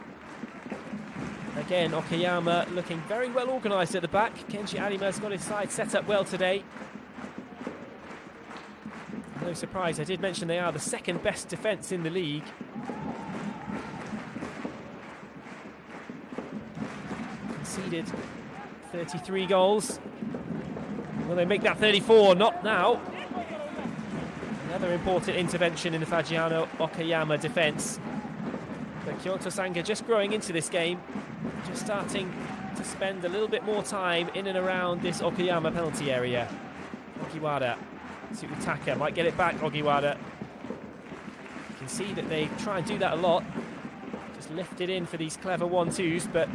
Again, Okayama looking very well organised at the back. Kenji Arima's got his side set up well today. No surprise, I did mention they are the second best defence in the league. Conceded 33 goals. Will they make that 34? Not now. Another important intervention in the Fagiano Okayama defence. But Kyoto Sanga just growing into this game, just starting to spend a little bit more time in and around this Okayama penalty area. Ogiwara to Utaka, might get it back, Ogiwara. You can see that they try and do that a lot. Just lift it in for these clever 1-2s, but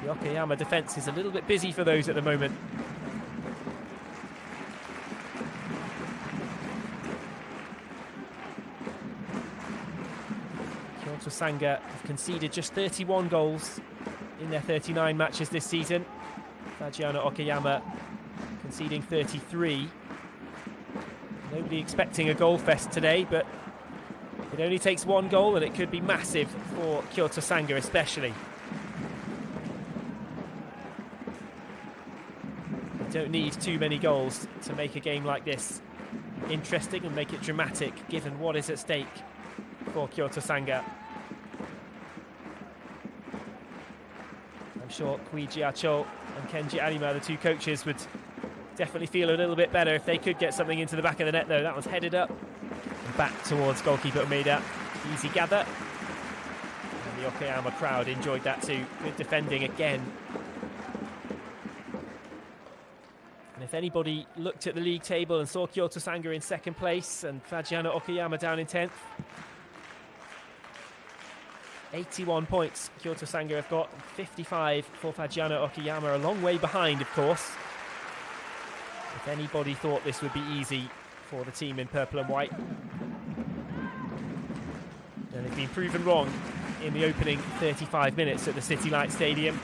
the Okayama defence is a little bit busy for those at the moment. Kyoto Sanga have conceded just 31 goals in their 39 matches this season. Fagiano Okayama conceding 33. Nobody expecting a goal fest today, but it only takes one goal and it could be massive for Kyoto Sanga especially. You don't need too many goals to make a game like this interesting and make it dramatic, given what is at stake for Kyoto Sanga. I'm sure Koichi Acho and Kenji Arima, the two coaches, would definitely feel a little bit better if they could get something into the back of the net though. That was headed up and back towards goalkeeper Umeda. Easy gather. And the Okayama crowd enjoyed that too. Good defending again. And if anybody looked at the league table and saw Kyoto Sanga in second place and Fagiano Okayama down in 10th, 81 points Kyoto Sanga have got, 55 for Fagiano Okayama, a long way behind of course. If anybody thought this would be easy for the team in purple and white, then they've been proven wrong in the opening 35 minutes at the City Light Stadium.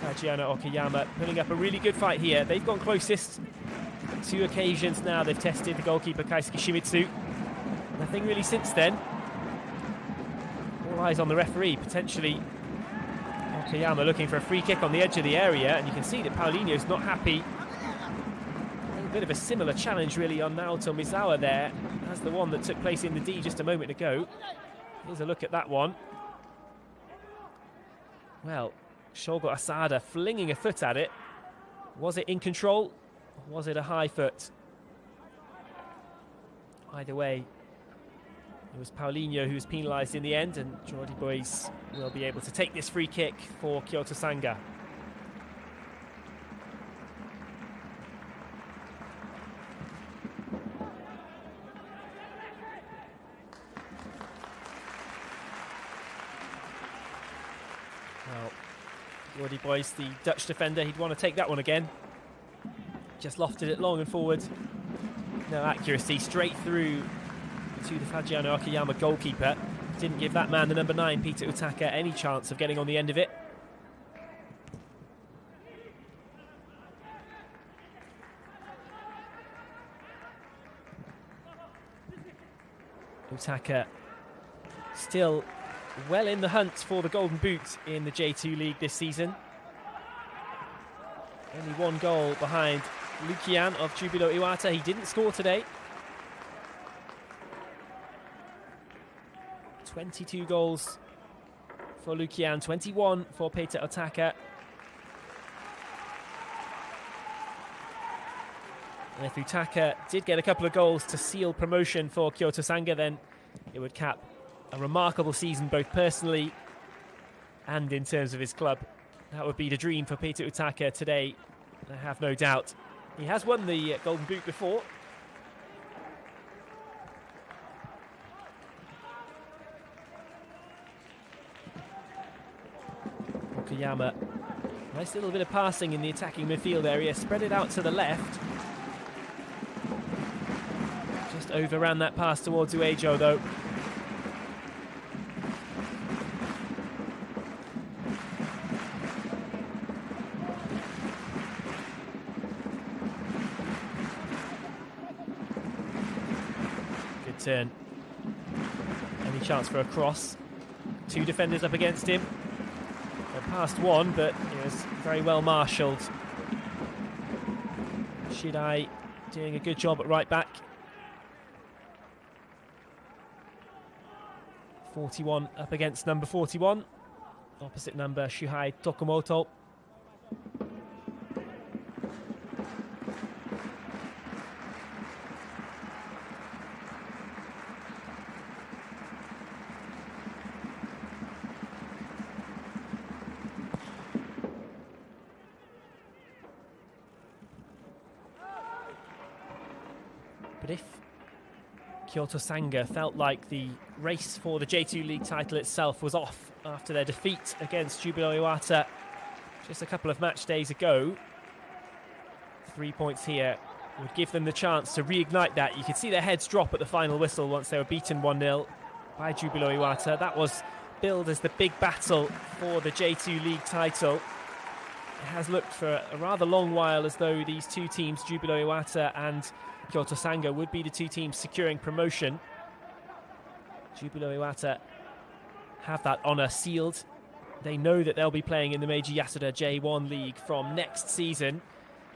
Fagiano Okayama putting up a really good fight here. They've gone closest. 2 occasions now they've tested the goalkeeper Kaisuke Shimizu. Nothing really since then. All eyes on the referee, potentially Okayama looking for a free kick on the edge of the area, and you can see that Paulinho's not happy. A bit of a similar challenge really on Naoto Mizawa there as the one that took place in the D just a moment ago. Here's a look at that one. Well, Shogo Asada flinging a foot at it. Was it in control? Or was it a high foot? Either way, it was Paulinho who was penalised in the end, and Jordi Boys will be able to take this free kick for Kyoto Sanga. Well, Jordi Boys, the Dutch defender, he'd want to take that one again. Just lofted it long and forward. No accuracy, straight through to the Fagiano Okayama goalkeeper. Didn't give that man, the number 9, Peter Utaka, any chance of getting on the end of it. Utaka still well in the hunt for the Golden Boot in the J2 League this season. Only 1 goal behind Lukian of Jubilo Iwata. He didn't score today. 22 goals for Lukian, 21 for Peter Otaka. And if Utaka did get a couple of goals to seal promotion for Kyoto Sanga, then it would cap a remarkable season both personally and in terms of his club. That would be the dream for Peter Utaka today, I have no doubt. He has won the Golden Boot before. Okayama Nice little bit of passing in the attacking midfield area. Spread it out to the left. Just overran that pass towards Uejo though. Good turn. Any chance for a cross? Two defenders up against him. They're past one, but it was very well marshalled. Shidai doing a good job at right back. 41 up against number 41. Opposite number Shuhei Tokumoto. But if Kyoto Sanga felt like the race for the J2 League title itself was off after their defeat against Jubilo Iwata just a couple of match days ago, 3 points here would give them the chance to reignite that. You could see their heads drop at the final whistle once they were beaten 1-0 by Jubilo Iwata. That was billed as the big battle for the J2 League title. It has looked for a rather long while as though these two teams, Jubilo Iwata and Kyoto Sanga, would be the two teams securing promotion. Jubilo Iwata have that honour sealed. They know that they'll be playing in the MEIJI YASUDA J1 League from next season.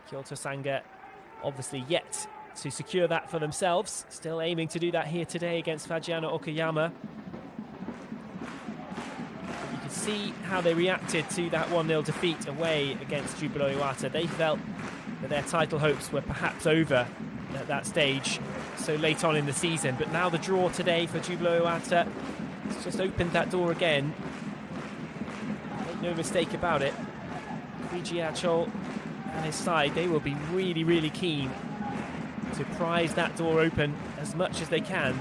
Kyoto Sanga obviously yet to secure that for themselves. Still aiming to do that here today against Fagiano Okayama. You can see how they reacted to that 1-0 defeat away against Jubilo Iwata. They felt that their title hopes were perhaps over at that stage so late on in the season, but now the draw today for Jubilo Iwata has just opened that door again. Make no mistake about it, Fujiacho and his side, they will be really keen to prise that door open as much as they can.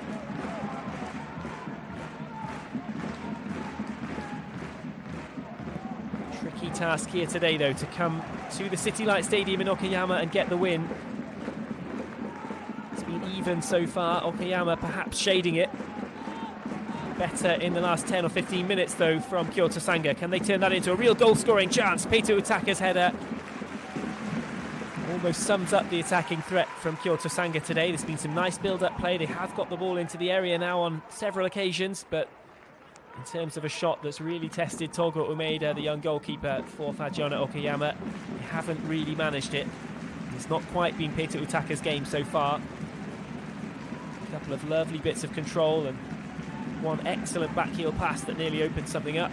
Tricky task here today though, to come to the City Light Stadium in Okayama and get the win. Even so far, Okayama perhaps shading it. Better in the last 10 or 15 minutes though from Kyoto Sanga. Can they turn that into a real goal-scoring chance? Peter Utaka's header almost sums up the attacking threat from Kyoto Sanga today. There's been some nice build-up play. They have got the ball into the area now on several occasions, but in terms of a shot that's really tested Togo Umeda, the young goalkeeper for Fagiano Okayama, they haven't really managed it. It's not quite been Peter Utaka's game so far. A couple of lovely bits of control and one excellent backheel pass that nearly opened something up.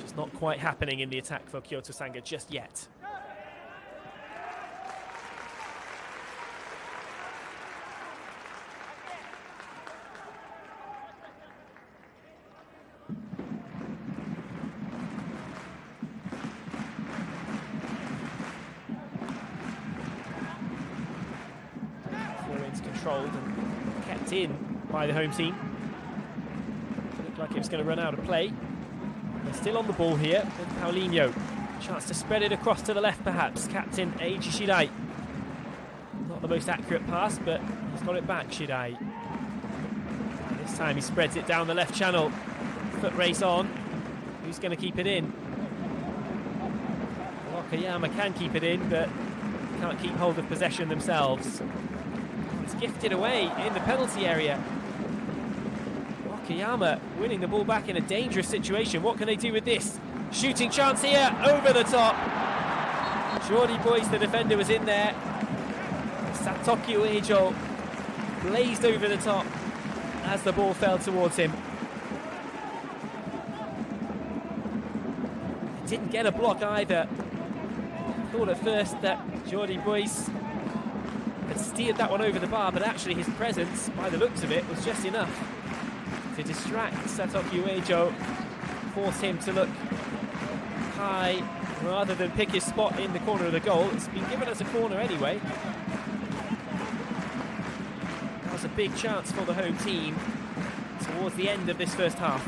Just not quite happening in the attack for Kyoto Sanga just yet. Controlled and kept in by the home team. Looked like it was going to run out of play. They're still on the ball here with Paulinho. Chance to spread it across to the left perhaps. Captain Eiji Shidai. Not the most accurate pass, but he's got it back, Shidai. And this time he spreads it down the left channel. Foot race on. Who's going to keep it in? Okayama can keep it in, but can't keep hold of possession themselves. It's gifted away in the penalty area. Okayama winning the ball back in a dangerous situation. What can they do with this? Shooting chance here, over the top. Jordi Boyce, the defender, was in there. Satoki Uejo blazed over the top as the ball fell towards him. Didn't get a block either. Thought at first that Jordi Boyce had steered that one over the bar, but actually his presence, by the looks of it, was just enough to distract Satoki Uejo, force him to look high rather than pick his spot in the corner of the goal. It's been given as a corner anyway. That was a big chance for the home team. towards the end of this first half.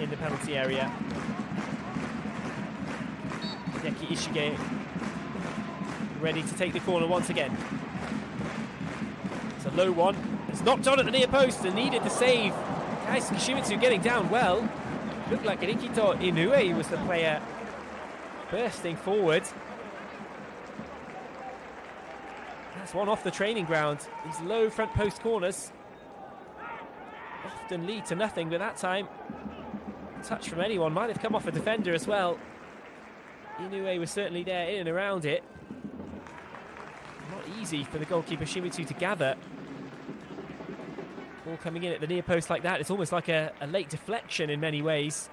In the penalty area. Hideki Ishige ready to take the corner once again. It's a low one. It's knocked on at the near post and needed the save. Keisuke Shimizu getting down well. Looked like Rikito Inoue was the player bursting forward. That's one off the training ground. These low front post corners often lead to nothing, but that time touch from anyone might have come off a defender as well. Inoue was certainly there in and around it. Not easy for the goalkeeper Shimizu to gather. Ball coming in at the near post like that, it's almost like a late deflection in many ways.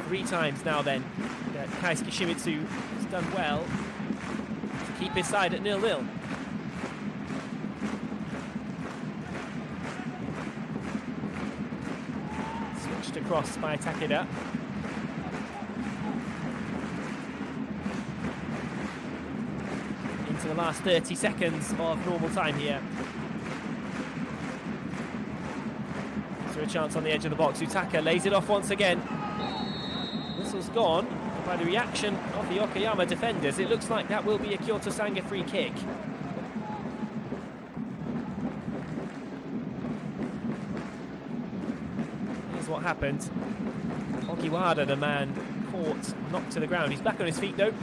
Three times now then that Keisuke Shimizu has done well to keep his side at 0-0. Switched across by Takeda. Into the last 30 seconds of normal time here. So a chance on the edge of the box. Utaka lays it off once again. Whistle's gone. By the reaction of the Okayama defenders, it looks like that will be a Kyoto Sanga free kick. Here's what happened. Ogiwara, the man caught, knocked to the ground. He's back on his feet though.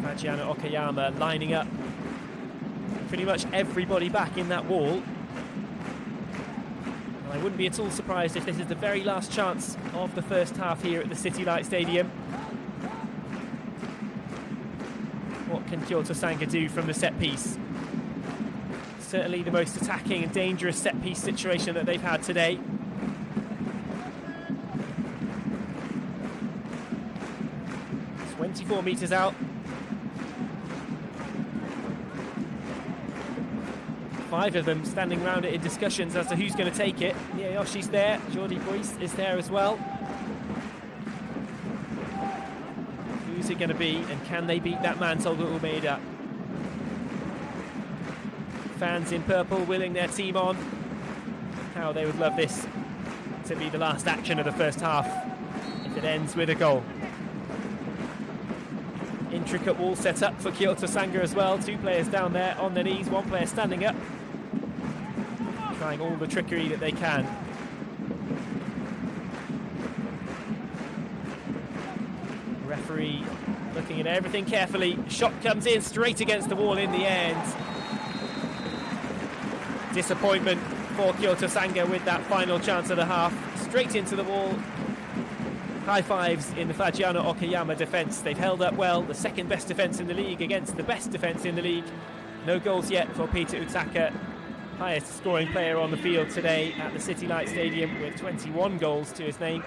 Fagiano Okayama lining up pretty much everybody back in that wall. And I wouldn't be at all surprised if this is the very last chance of the first half here at the City Light Stadium. What can Kyoto Sanga do from the set piece? Certainly the most attacking and dangerous set piece situation that they've had today. It's 24 metres out. 5 of them standing around it in discussions as to who's going to take it. Miyayoshi's there, Jordi Boyce is there as well. Who's it going to be, and can they beat that man, Tolga Umeda? Fans in purple willing their team on. How they would love this to be the last action of the first half if it ends with a goal. Intricate wall set up for Kyoto Sanga as well. 2 players down there on their knees, 1 player standing up, trying all the trickery that they can. Referee looking at everything carefully. Shot comes in straight against the wall in the end. Disappointment for Kyoto Sanga with that final chance of the half. Straight into the wall. High fives in the Fagiano Okayama defence. They've held up well, the second best defence in the league against the best defence in the league. No goals yet for Peter Utaka, highest scoring player on the field today at the City Light Stadium with 21 goals to his name.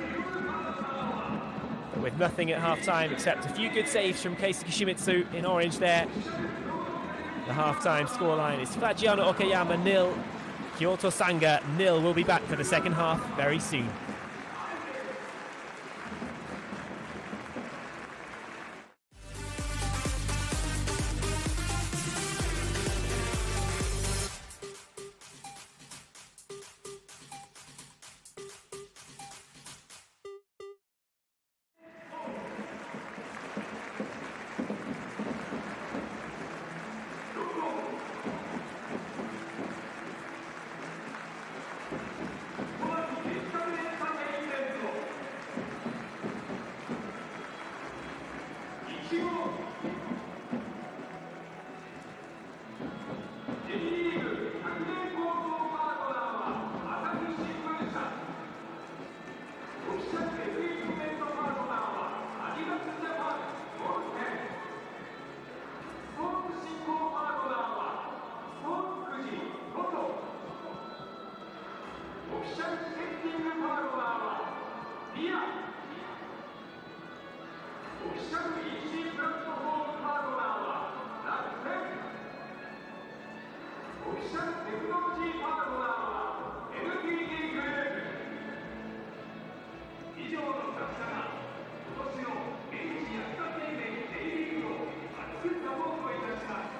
But with nothing at half-time except a few good saves from Keisuke Shimizu in orange there. The half-time scoreline is Fagiano Okayama 0, Kyoto Sanga 0. We'll be back for the second half very soon. 以上の作者が今年の明治安田生命 J リーグを熱くサポートいたします。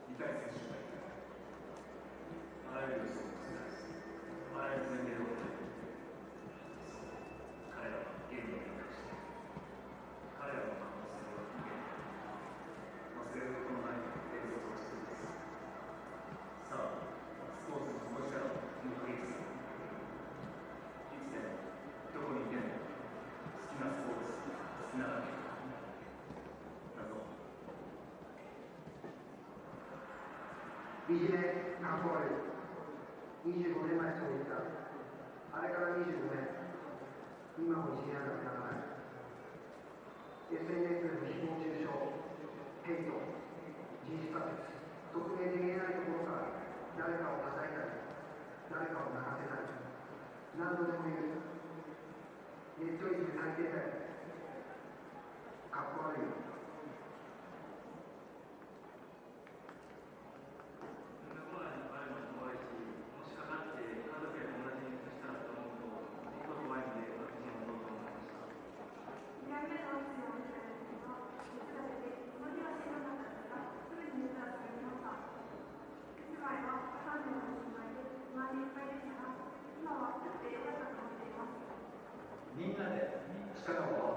見たい選手がいたらあらゆるそうあらゆる前例を彼らはゲームを変革して彼らの可能性を忘れることのない映像をしています。さあスポーツの底力を抜くいつでもどこにいても好きなスポーツ好きなだけだぞ。いじめ、かっこ悪い。25年前そう言った。あれから25年、今もいじめなんかならない。SNS での誹謗中傷、ヘイト、人種差別、匿名で言えないところから誰かを叩いたり、誰かを泣かせたり、何度でも言う。ネットいじめ最低だよ。かっこ悪いよ。みんなで力を合わ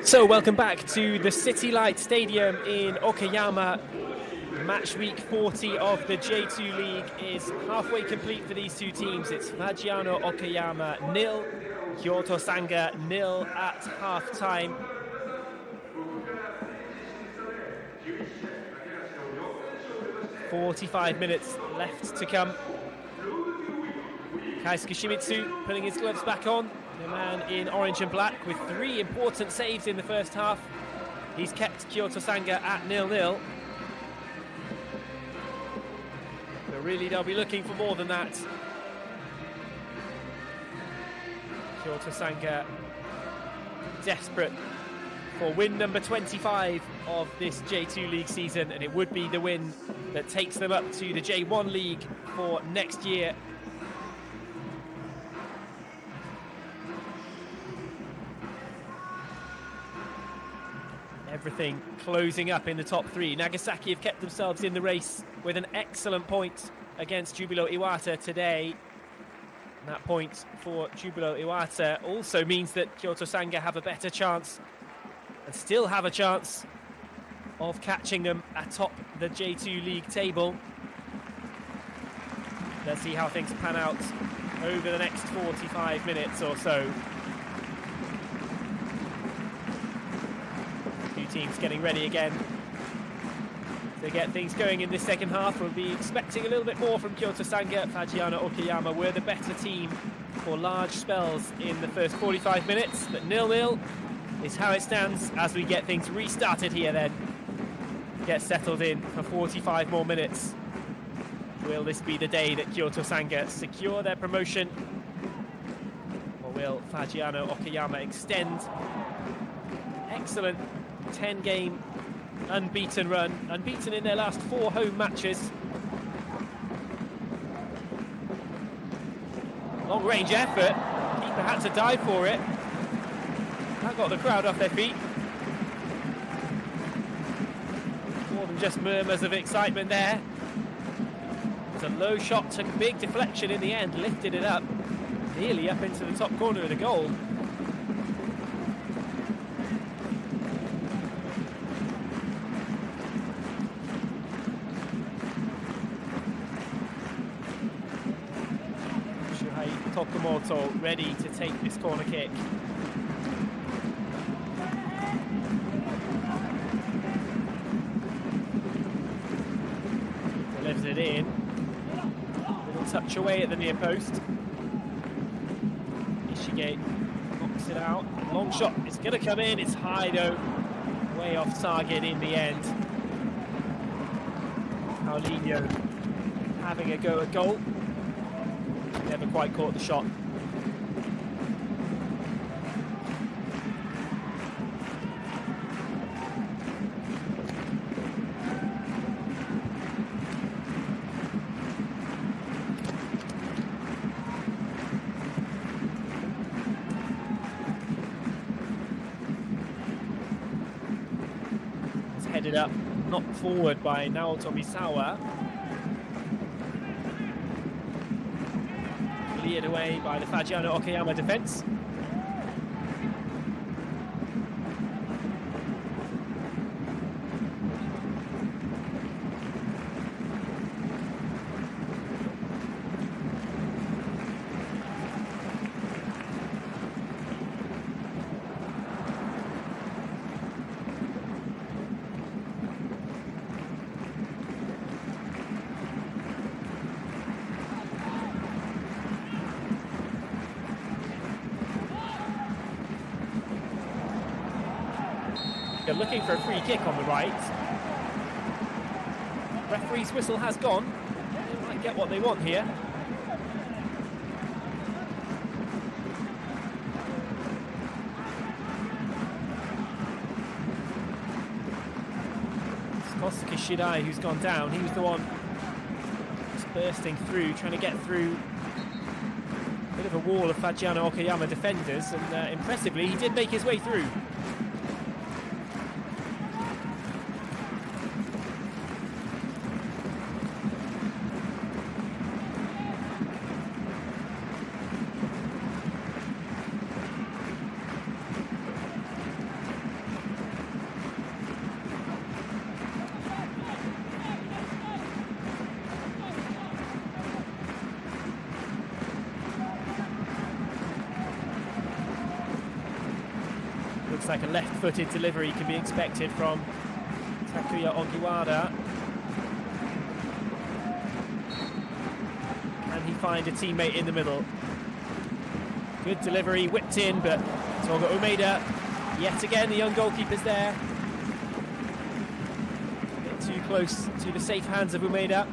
So welcome back to the City Light Stadium in Okayama. Match week 40 of the J2 League is halfway complete for these two teams. It's Fagiano Okayama 0, Kyoto Sanga 0 at half time. "45 minutes left to come. Keisuke Shimizu putting his gloves back on. The man in orange and black with 3 important saves in the first half. He's kept Kyoto Sanga at 0-0. But really they'll be looking for more than that. Kyoto Sanga desperate for win number 25 of this J2 League season, and it would be the win that takes them up to the J1 League for next year. Everything closing up in the top 3. Nagasaki have kept themselves in the race with an excellent point against Jubilo Iwata today. And that point for Jubilo Iwata also means that Kyoto Sanga have a better chance and still have a chance of catching them atop the J2 League table. Let's see how things pan out over the next 45 minutes or so. Teams getting ready again to get things going in this second half. We'll be expecting a little bit more from Kyoto Sanga. Fagiano Okayama were the better team for large spells in the first 45 minutes, but 0-0 is how it stands as we get things restarted here then. Get settled in for 45 more minutes. Will this be the day that Kyoto Sanga secure their promotion, or will Fagiano Okayama extend excellent 10-game unbeaten run, unbeaten in their last 4 home matches? Long range effort, keeper had to dive for it. That got the crowd off their feet. More than just murmurs of excitement there. It was a low shot, took a big deflection in the end, lifted it up, nearly up into the top corner of the goal. Tokumoto ready to take this corner kick. Delivers it in. Little touch away at the near post. Ishigate knocks it out. Long shot, it's going to come in. It's high though. Way off target in the end. Paulinho having a go at goal. Never quite caught the shot. It's headed up, knocked forward by Naoto Misawa. Cleared away by the Fagiano Okayama defence. They're looking for a free kick on the right. Referee's whistle has gone. They might get what they want here. It's Kosuke Shirai who's gone down. He was the one just bursting through, trying to get through a bit of a wall of Fagiano Okayama defenders, and impressively he did make his way through. Looks like a left-footed delivery can be expected from Takuya Ogiwara. Can he find a teammate in the middle? Good delivery, whipped in, but Toga Umeda, yet again the young goalkeeper's there. A bit too close to the safe hands of Umeda.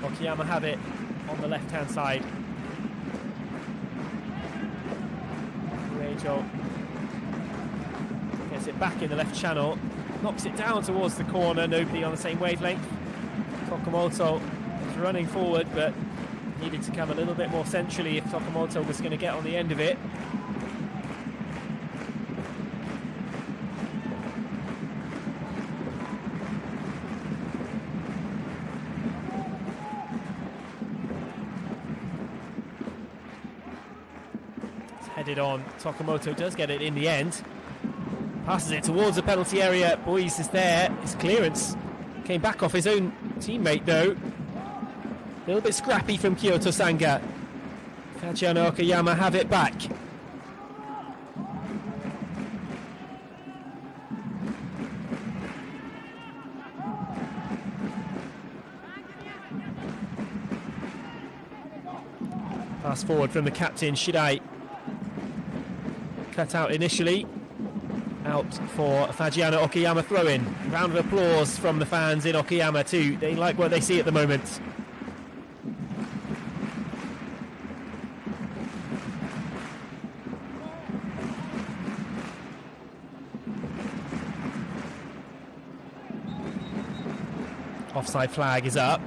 Okayama have it on the left-hand side. Uejo gets it back in the left channel, knocks it down towards the corner, nobody on the same wavelength. Tokumoto was running forward, but needed to come a little bit more centrally if Tokumoto was going to get on the end of it. Headed on, Tokumoto does get it in the end. Passes it towards the penalty area. Boyes is there. His clearance came back off his own teammate though. A little bit scrappy from Kyoto Sanga. Fagiano Okayama have it back. Pass forward from the captain, Shirai. Cut out initially. Out for Fagiano Okayama throw-in. Round of applause from the fans in Okayama too. They like what they see at the moment. Offside flag is up.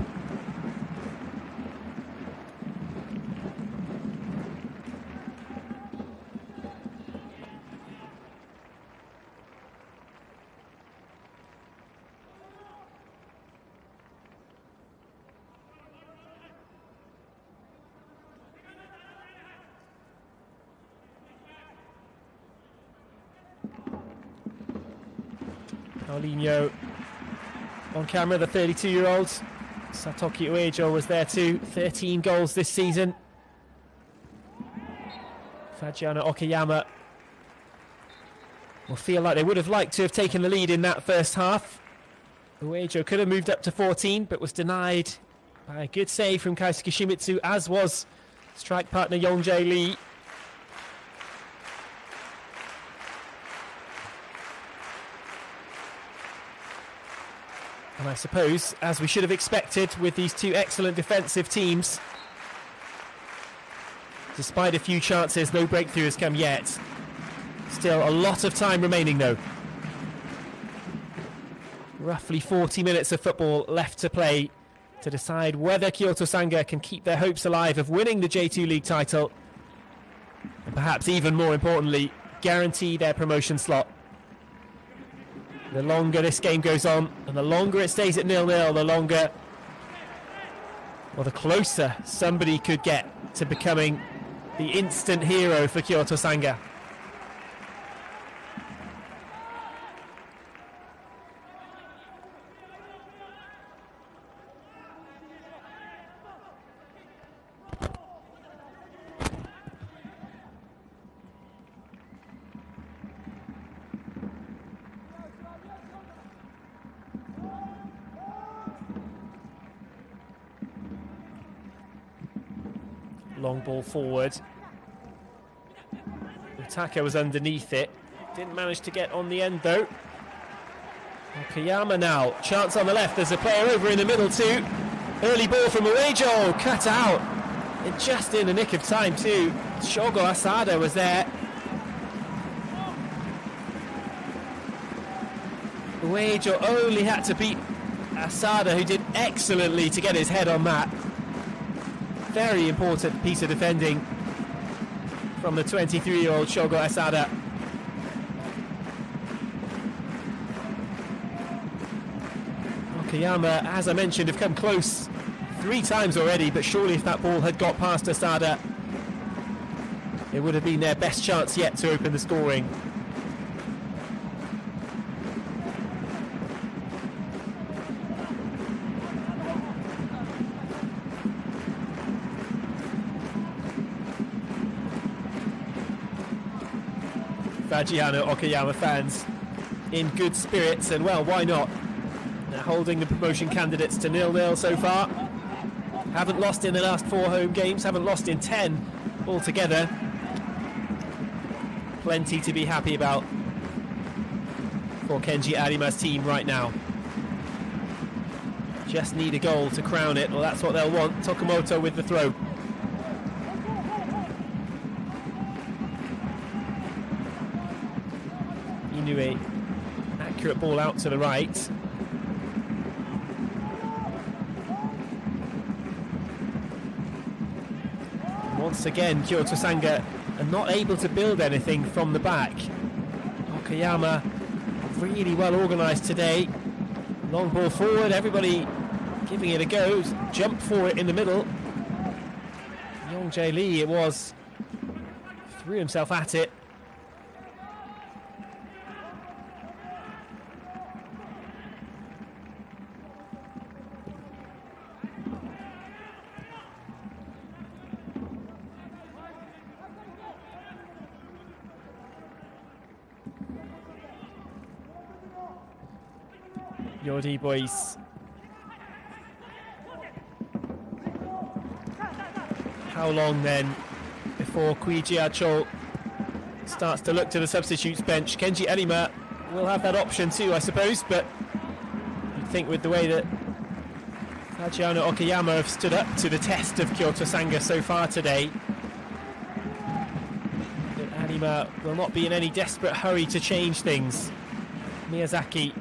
Paulinho on camera, the 32-year-old. Satoki Uejo was there too, 13 goals this season. Fagiano Okayama will feel like they would have liked to have taken the lead in that first half. Uejo could have moved up to 14, but was denied by a good save from Kaisuke Shimizu, as was strike partner Yong-jae Lee. And I suppose, as we should have expected with these two excellent defensive teams, despite a few chances, no breakthrough has come yet. Still a lot of time remaining though. Roughly 40 minutes of football left to play to decide whether Kyoto Sanga can keep their hopes alive of winning the J2 League title, and perhaps even more importantly, guarantee their promotion slot. The longer this game goes on, and the longer it stays at 0-0, the longer, or the closer somebody could get to becoming the instant hero for Kyoto Sanga. Long ball forward. Utaka was underneath it. Didn't manage to get on the end though. Okayama now. Chance on the left. There's a player over in the middle too. Early ball from Uejo. Cut out. And just in the nick of time too. Shogo Asada was there. Uejo only had to beat Asada, who did excellently to get his head on that. Very important piece of defending from the 23-year-old Shogo Asada. Okayama, as I mentioned, have come close 3 times already, but surely if that ball had got past Asada, it would have been their best chance yet to open the scoring. Fagiano Okayama fans in good spirits, and well, why not? They're holding the promotion candidates to 0-0 so far. Haven't lost in the last 4 home games, haven't lost in 10 altogether. Plenty to be happy about for Kenji Arima's team right now. Just need a goal to crown it, well, that's what they'll want. Tokumoto with the throw. Inoue, accurate ball out to the right. Once again, Kyoto Sanga are not able to build anything from the back. Okayama really well organised today. Long ball forward, everybody giving it a go. Jump for it in the middle. Young J.Lee, it was, threw himself at it. Yodi boys. How long then before Kuijiacho starts to look to the substitutes bench? Kenji Arima will have that option too, I suppose, but you'd think with the way that Fagiano Okayama have stood up to the test of Kyoto Sanga so far today, that Arima will not be in any desperate hurry to change things. Miyazaki,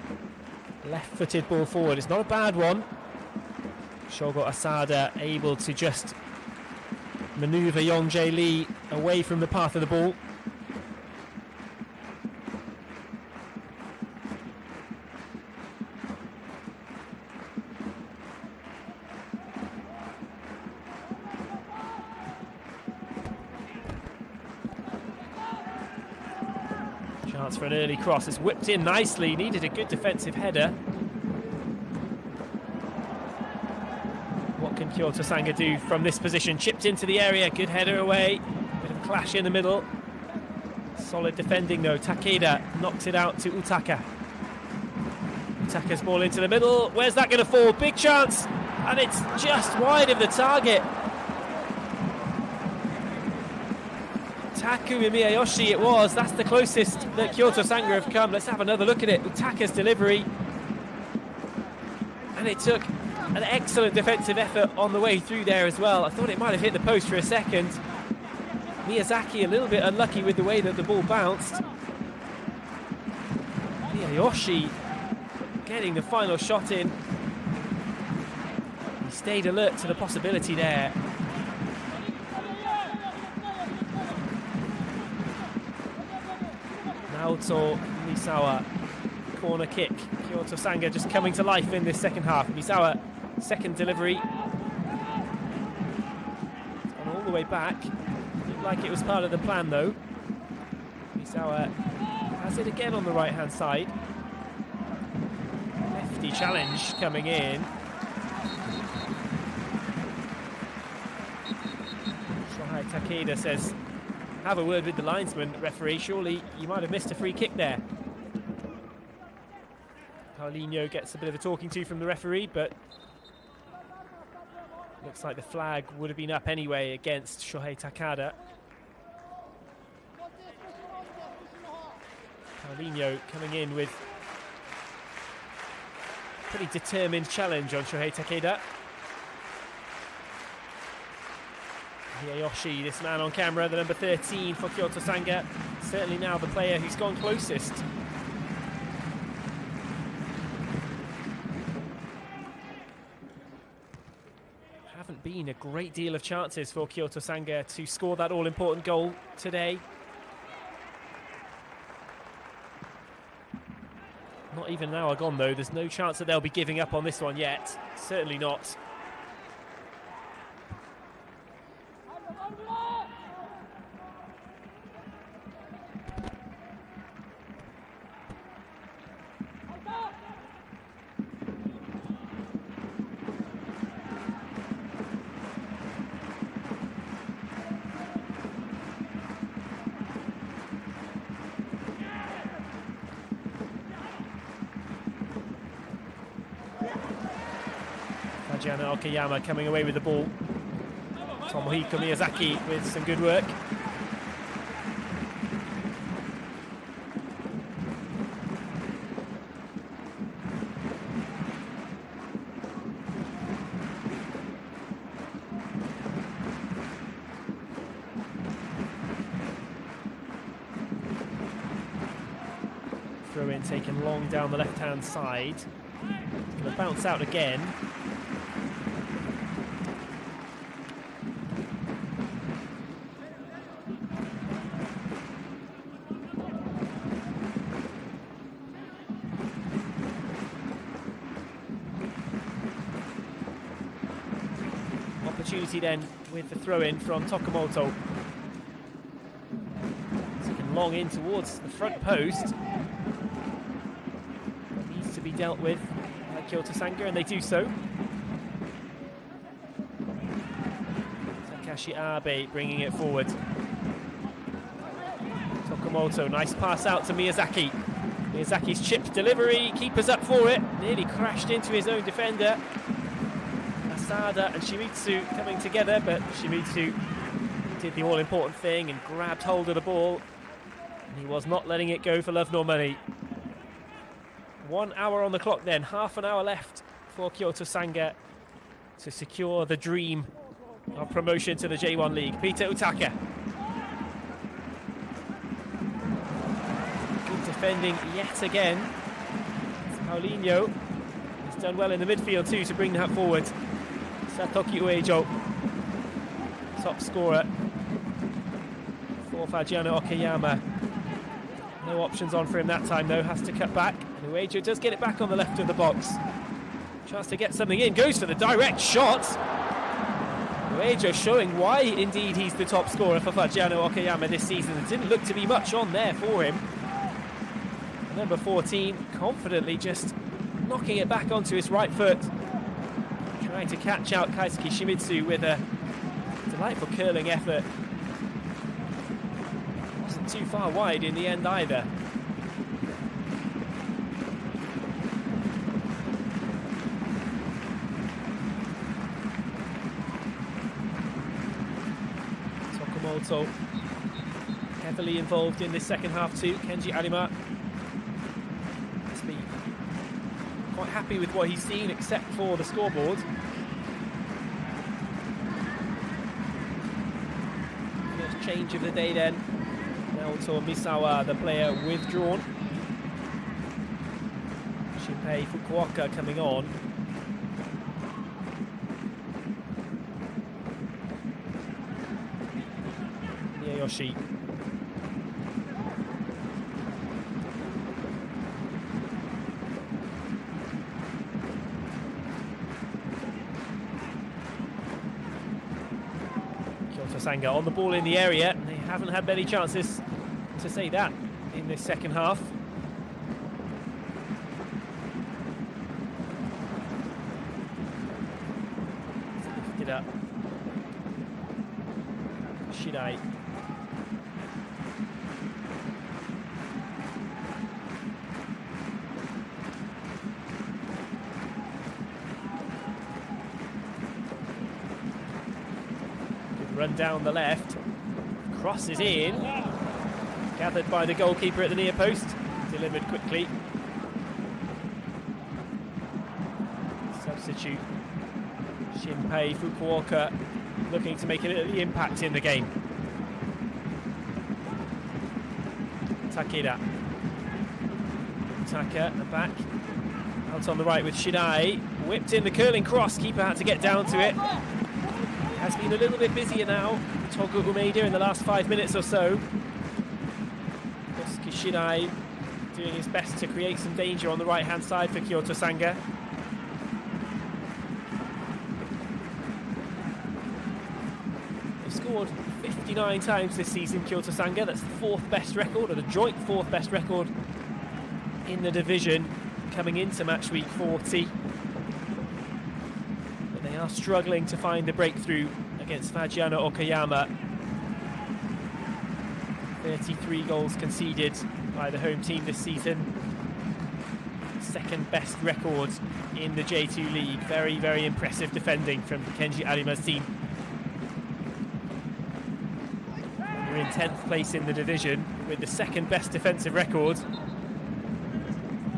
left-footed ball forward, it's not a bad one. Shogo Asada able to just manoeuvre Yong Jae Lee away from the path of the ball. Chance for an early cross, it's whipped in nicely, needed a good defensive header. What can Kyoto Sanga do from this position? Chipped into the area, good header away, bit of a clash in the middle. Solid defending though, Takeda knocks it out to Utaka. Utaka's ball into the middle, where's that going to fall? Big chance, and it's just wide of the target. Taku Miyayoshi it was, that's the closest that Kyoto Sanga have come. Let's have another look at it. Utaka's delivery, and it took an excellent defensive effort on the way through there as well. I thought it might have hit the post for a second. Miyazaki a little bit unlucky with the way that the ball bounced. Miyayoshi getting the final shot in. He stayed alert to the possibility there. Naoto Misawa, corner kick. Kyoto Sanga just coming to life in this second half. Misawa, second delivery. It's gone all the way back. Looked like it was part of the plan though. Misawa has it again on the right hand side. Hefty challenge coming in. Shohei Takeda says, have a word with the linesman, referee, surely you might have missed a free kick there. Paulinho gets a bit of a talking to from the referee, but looks like the flag would have been up anyway against Shohei Takada. Paulinho coming in with a pretty determined challenge on Shohei Takeda. Miyayoshi, this man on camera, the number 13 for Kyoto Sanga, certainly now the player who's gone closest. Haven't been a great deal of chances for Kyoto Sanga to score that all-important goal today. Not even an hour gone though, there's no chance that they'll be giving up on this one yet, certainly not. Fagiano Okayama coming away with the ball. Tomohiko Miyazaki with some good work. Throw in taken long down the left-hand side. It's going to bounce out again. Opportunity then with the throw-in from Tokumoto. Taken long in towards the front post. Needs to be dealt with by Kyoto Sanga, and they do so. Takashi Abe bringing it forward. Tokumoto, nice pass out to Miyazaki. Miyazaki's chipped delivery, keeper's up for it. Nearly crashed into his own defender. Asada and Shimizu coming together, but Shimizu did the all-important thing and grabbed hold of the ball. And he was not letting it go for love nor money. 1 hour on the clock then, half an hour left for Kyoto Sanga to secure the dream of promotion to the J1 League. Peter Utaka. Good defending yet again. It's Paulinho. He's done well in the midfield too to bring that forward. Satoki Uejo, top scorer for Fagiano Okayama. No options on for him that time though, has to cut back. And Uejo does get it back on the left of the box. Chance to get something in, goes for the direct shot. Uejo showing why indeed he's the top scorer for Fagiano Okayama this season. It didn't look to be much on there for him. Number 14 confidently just knocking it back onto his right foot. Trying to catch out Kaisuke Shimizu with a delightful curling effort. Wasn't too far wide in the end either. Tokumoto heavily involved in this second half too. Kenji Arima must be quite happy with what he's seen except for the scoreboard. First change of the day then. Naoto Misawa, the player, withdrawn. Shinpei Fukuoka coming on. Miyayoshi. Kyoto Sanga on the ball in the area. They haven't had many chances to say that in this second half. Lift it up. Shidai. Run down the left, crosses in, gathered by the goalkeeper at the near post, delivered quickly. Substitute Shinpei Fukuoka looking to make an early impact in the game. Takeda. Taka at the back, out on the right with Shidai, whipped in the curling cross, keeper had to get down to it. Has been a little bit busier now, Togo Umeda in the last 5 minutes or so. Shidai doing his best to create some danger on the right hand side for Kyoto Sanga. They've scored 59 times this season, Kyoto Sanga. That's the fourth best record, or the joint fourth best record in the division coming into match week 40. They are struggling to find the breakthrough against Fagiano Okayama. 33 goals conceded by the home team this season. second best record in the J2 League. Very, very impressive defending from Kenji Arima's team. We're in 10th place in the division with the second best defensive record.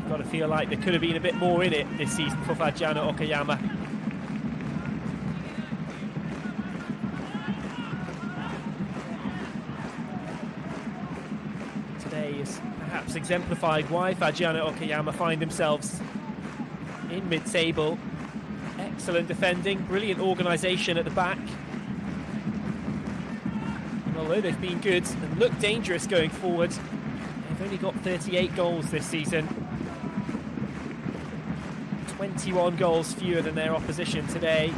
Got to feel like there could have been a bit more in it this season for Fagiano Okayama. Today is perhaps exemplified why Fagiano Okayama find themselves in mid-table. Excellent defending, brilliant organisation at the back. And although they've been good and look dangerous going forward, they've only got 38 goals this season. 21 goals fewer than their opposition today.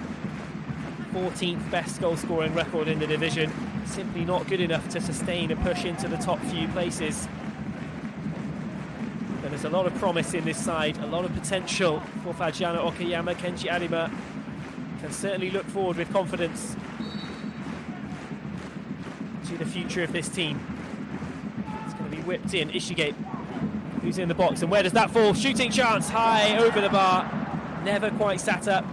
14th best goal scoring record in the division. Simply not good enough to sustain a push into the top few places. But there's a lot of promise in this side, a lot of potential for Fagiano Okayama. Kenji Arima can certainly look forward with confidence to the future of this team. It's going to be whipped in. Ishigate, who's in the box, and where does that fall? Shooting chance, high over the bar, never quite sat up.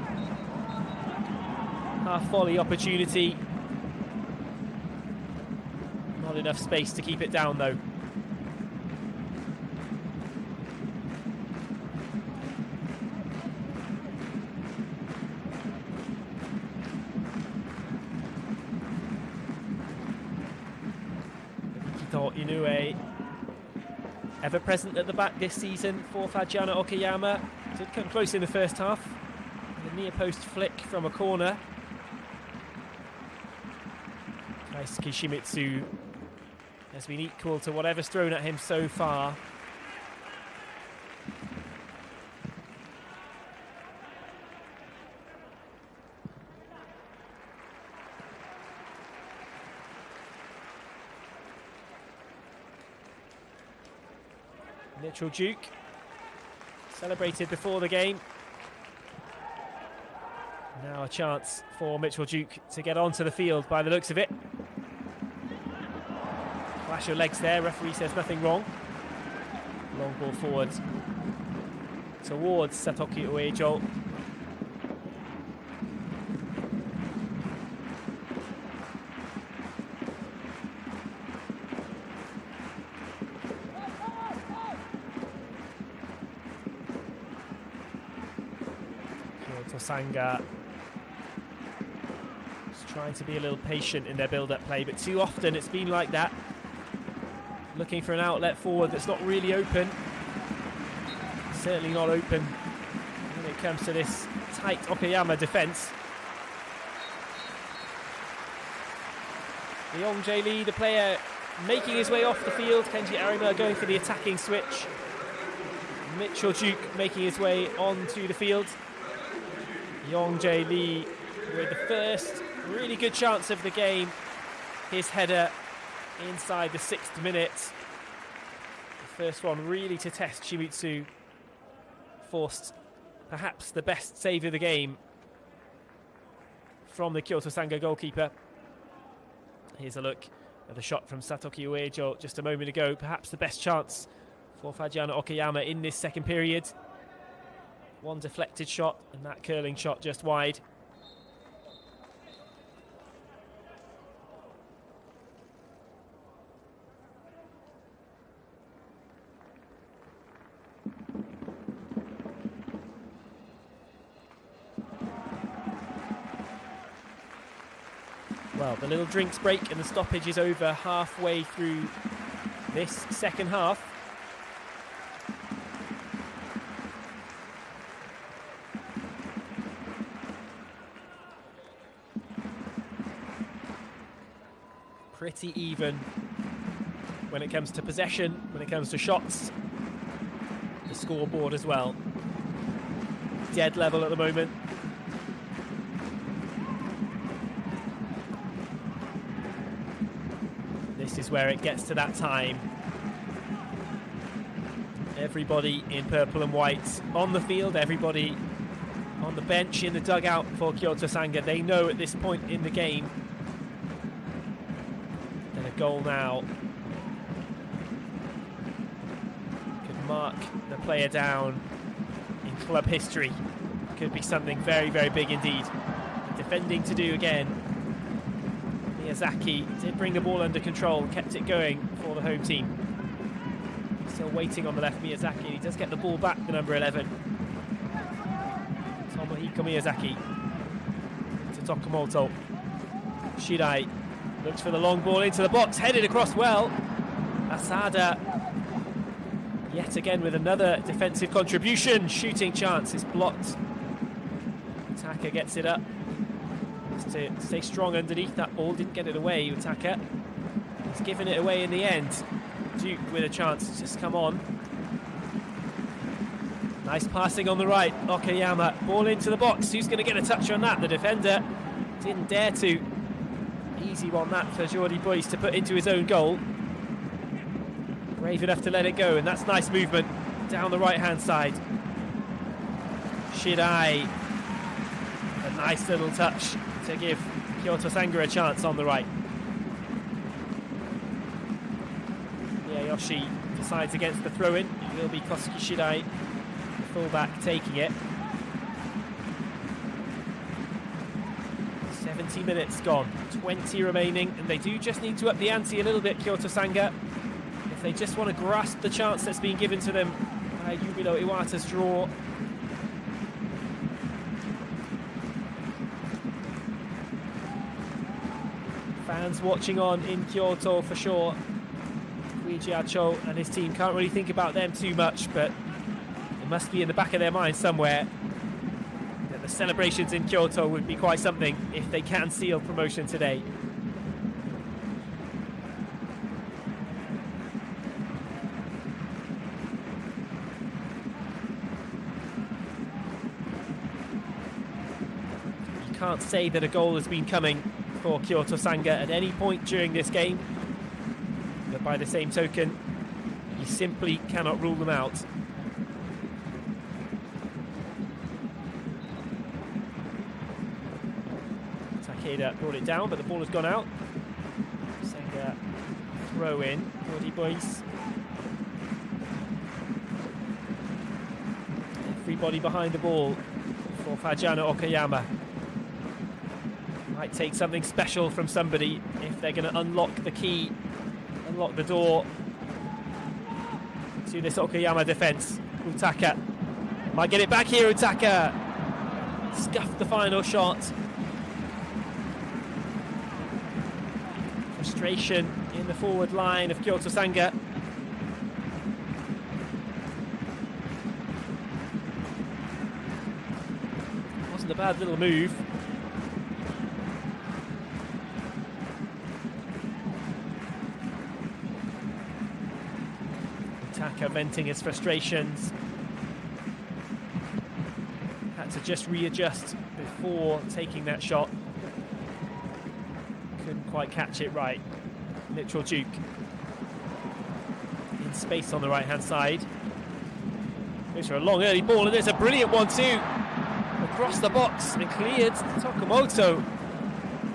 Half volley opportunity. Not enough space to keep it down though. Kito Inoue, ever present at the back this season for Fagiano Okayama. Did come close in the first half. The near post flick from a corner. Daisuke Shimizu has been equal to whatever's thrown at him so far. Mitchell Duke celebrated before the game. Now a chance for Mitchell Duke to get onto the field by the looks of it. Flash of legs there, referee says nothing wrong. Long ball forward towards Satoki Uejo. Kyoto Sanga just trying to be a little patient in their build-up play, but too often it's been like that. Looking for an outlet forward that's not really open. Certainly not open when it comes to this tight Okayama defence. The Yongjae Lee, the player making his way off the field. Kenji Arima going for the attacking switch. Mitchell Duke making his way onto the field. Yongjae Lee with the first really good chance of the game. His header inside the 6th minute. The first one really to test Shimizu. Forced perhaps the best save of the game from the Kyoto Sanga goalkeeper. Here's a look at the shot from Satoki Uejo just a moment ago. Perhaps the best chance for Fagiano Okayama in this second period. One deflected shot and that curling shot just wide. Well, the little drinks break and the stoppage is over halfway through this second half. Pretty even when it comes to possession, when it comes to shots. The scoreboard as well. Dead level at the moment. This is where it gets to that time. Everybody in purple and white on the field, everybody on the bench, in the dugout for Kyoto Sanga. They know at this point in the game that a goal now could mark the player down club history. Could be something very, very big indeed. Defending to do again. Miyazaki did bring the ball under control, kept it going for the home team. Still waiting on the left, Miyazaki. He does get the ball back, the number 11. Tomohiko Miyazaki to Tokumoto. Shirai looks for the long ball into the box, headed across well. Asada yet again with another defensive contribution. Shooting chance is blocked. Utaka gets it up. Has to stay strong underneath that ball. Didn't get it away, Utaka. He's given it away in the end. Duke with a chance to just come on. Nice passing on the right. Okayama, ball into the box. Who's going to get a touch on that? The defender didn't dare to. Easy one that for Jordi Boyce to put into his own goal. Brave enough to let it go, and that's nice movement down the right-hand side. Shirai, a nice little touch to give Kyoto Sanga a chance on the right. Miyayoshi decides against the throw-in. It will be Kosuke Shirai, the fullback, taking it. 70 minutes gone, 20 remaining, and they do just need to up the ante a little bit, Kyoto Sanga. If they just want to grasp the chance that's been given to them by Yubilo Iwata's draw. Fans watching on in Kyoto for sure. Meiji Acho and his team can't really think about them too much, but it must be in the back of their mind somewhere that the celebrations in Kyoto would be quite something if they can seal promotion today. Can't say that a goal has been coming for Kyoto Sanga at any point during this game, but by the same token, you simply cannot rule them out. Takeda brought it down, but the ball has gone out. Sanga throw in, Jordi Boyce. Everybody behind the ball for Fagiano Okayama. Might take something special from somebody if they're going to unlock the key, unlock the door to this Okayama defence. Utaka might get it back here. Utaka scuffed the final shot. Frustration in the forward line of Kyoto Sanga. Wasn't a bad little move. Venting his frustrations. Had to just readjust before taking that shot. Couldn't quite catch it right. Mitchell Duke in space on the right hand side. Goes for a long early ball, and there's a brilliant one too. Across the box and cleared. Tokumoto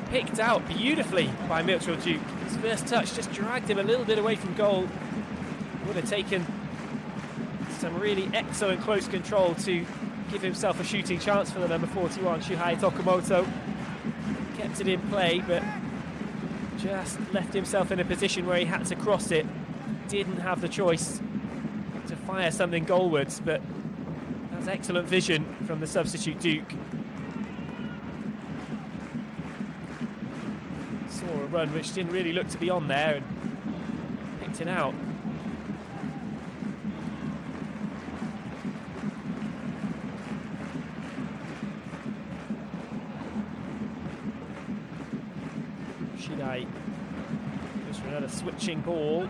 picked out beautifully by Mitchell Duke. His first touch just dragged him a little bit away from goal. Would have taken some really excellent close control to give himself a shooting chance for the number 41, Shuhei Tokumoto. Kept it in play, but just left himself in a position where he had to cross it. Didn't have the choice to fire something goalwards, but that was excellent vision from the substitute Duke. Saw a run which didn't really look to be on there and picked it out. Shirai goes for another switching ball.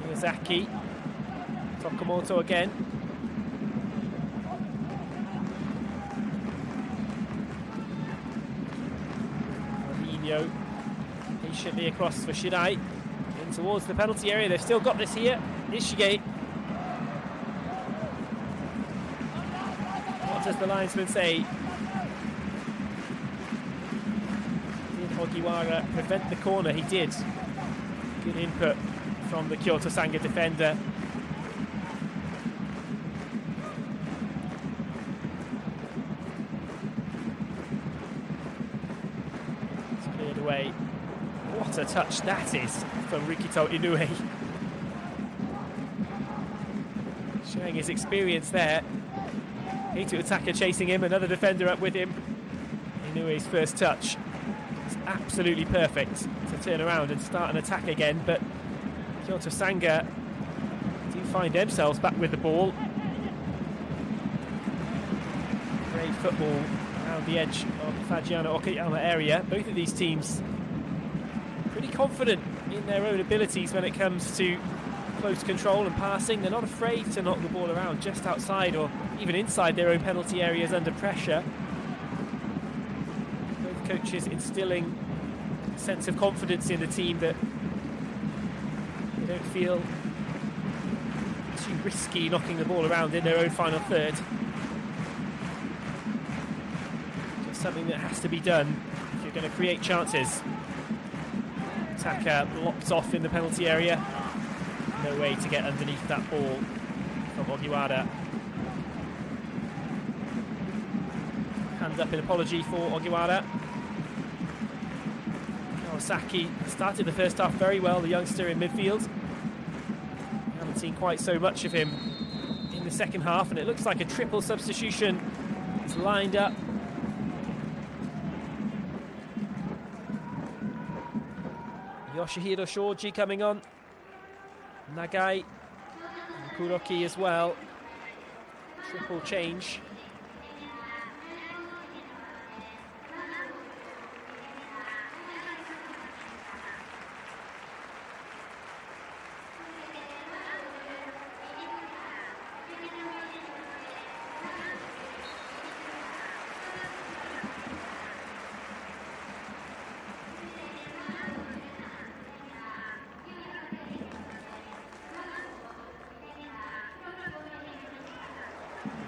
Miyazaki. Tokumoto again. Mourinho patiently across for Shirai. In towards the penalty area. They've still got this here. Ishige. What does the linesman say? Ogiwara prevent the corner? He did. Good input from the Kyoto Sanga defender. away. What a touch that is from Rikito Inoue. Showing his experience there. J2 attacker chasing him, another defender up with him. Inoue's first touch. It's absolutely perfect to turn around and start an attack again, but Kyoto Sanga do find themselves back with the ball. Great football around the edge of the Fagiano Okayama area. Both of these teams pretty confident in their own abilities when it comes to close control and passing. They're not afraid to knock the ball around just outside or even inside their own penalty areas under pressure. Both coaches instilling a sense of confidence in the team that they don't feel too risky knocking the ball around in their own final third. Just something that has to be done if you're going to create chances. Attacker blocks off in the penalty area. No way to get underneath that ball from Ogiwara. Hands up in apology for Ogiwara. Kawasaki started the first half very well, the youngster in midfield. Haven't seen quite so much of him in the second half, and it looks like a triple substitution is lined up. Yoshihiro Shoji coming on. Nagai and Kuroki as well. Triple change.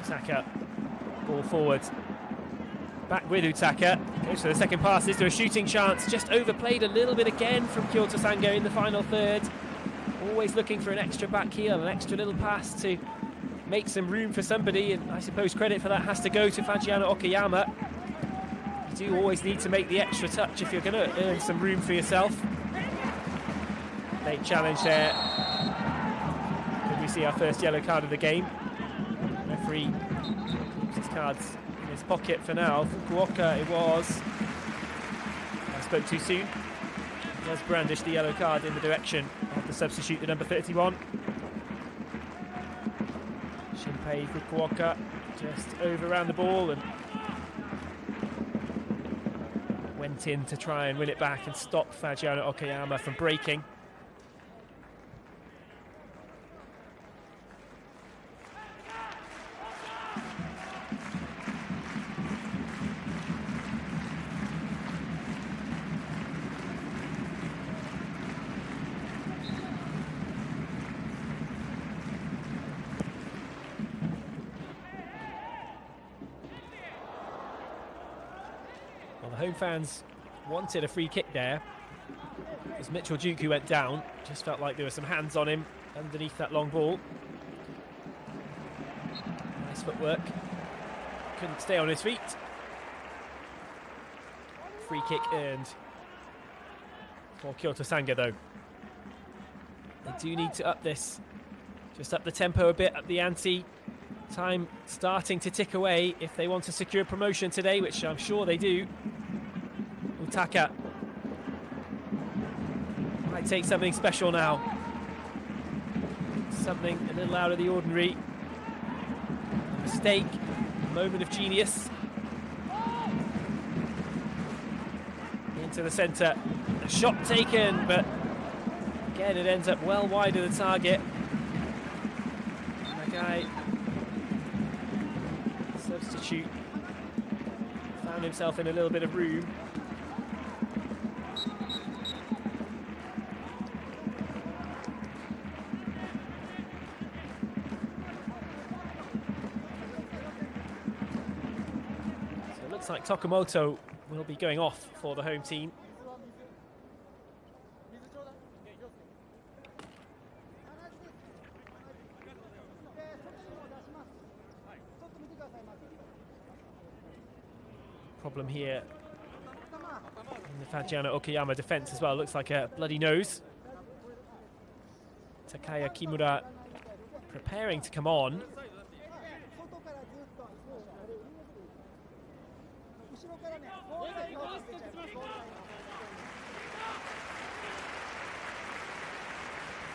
Utaka, ball forward, back with Utaka, goes for the second pass, is there a shooting chance? Just overplayed a little bit again from Kyoto Sanga in the final third. Always looking for an extra back heel, an extra little pass to make some room for somebody, and I suppose credit for that has to go to Fagiano Okayama. You do always need to make the extra touch if you're going to earn some room for yourself. Late challenge there. Could we see our first yellow card of the game? Referee keeps his cards in his pocket for now. Fukuoka it was. I spoke too soon. He does brandish the yellow card in the direction of the substitute, the number 31. Shinpei Fukuoka just over around the ball and went in to try and win it back and stop Fagiano Okayama from breaking. Well, the home fans wanted a free kick there as Mitchell Duke, who went down, just felt like there were some hands on him underneath that long ball. Nice footwork. Couldn't stay on his feet. Free kick earned for Kyoto Sanga though. They do need to up this, just up the tempo a bit, up the ante. Time starting to tick away if they want to secure promotion today, which I'm sure they do. Utaka might take something special now. Something a little out of the ordinary. A mistake, a moment of genius. Into the centre. A shot taken, but again it ends up well wide of the target. Nagai, substitute, found himself in a little bit of room. So it looks like Tokumoto will be going off for the home team. Problem here And the Fagiano Okayama defense as well looks like a bloody nose. Takaya Kimura preparing to come on.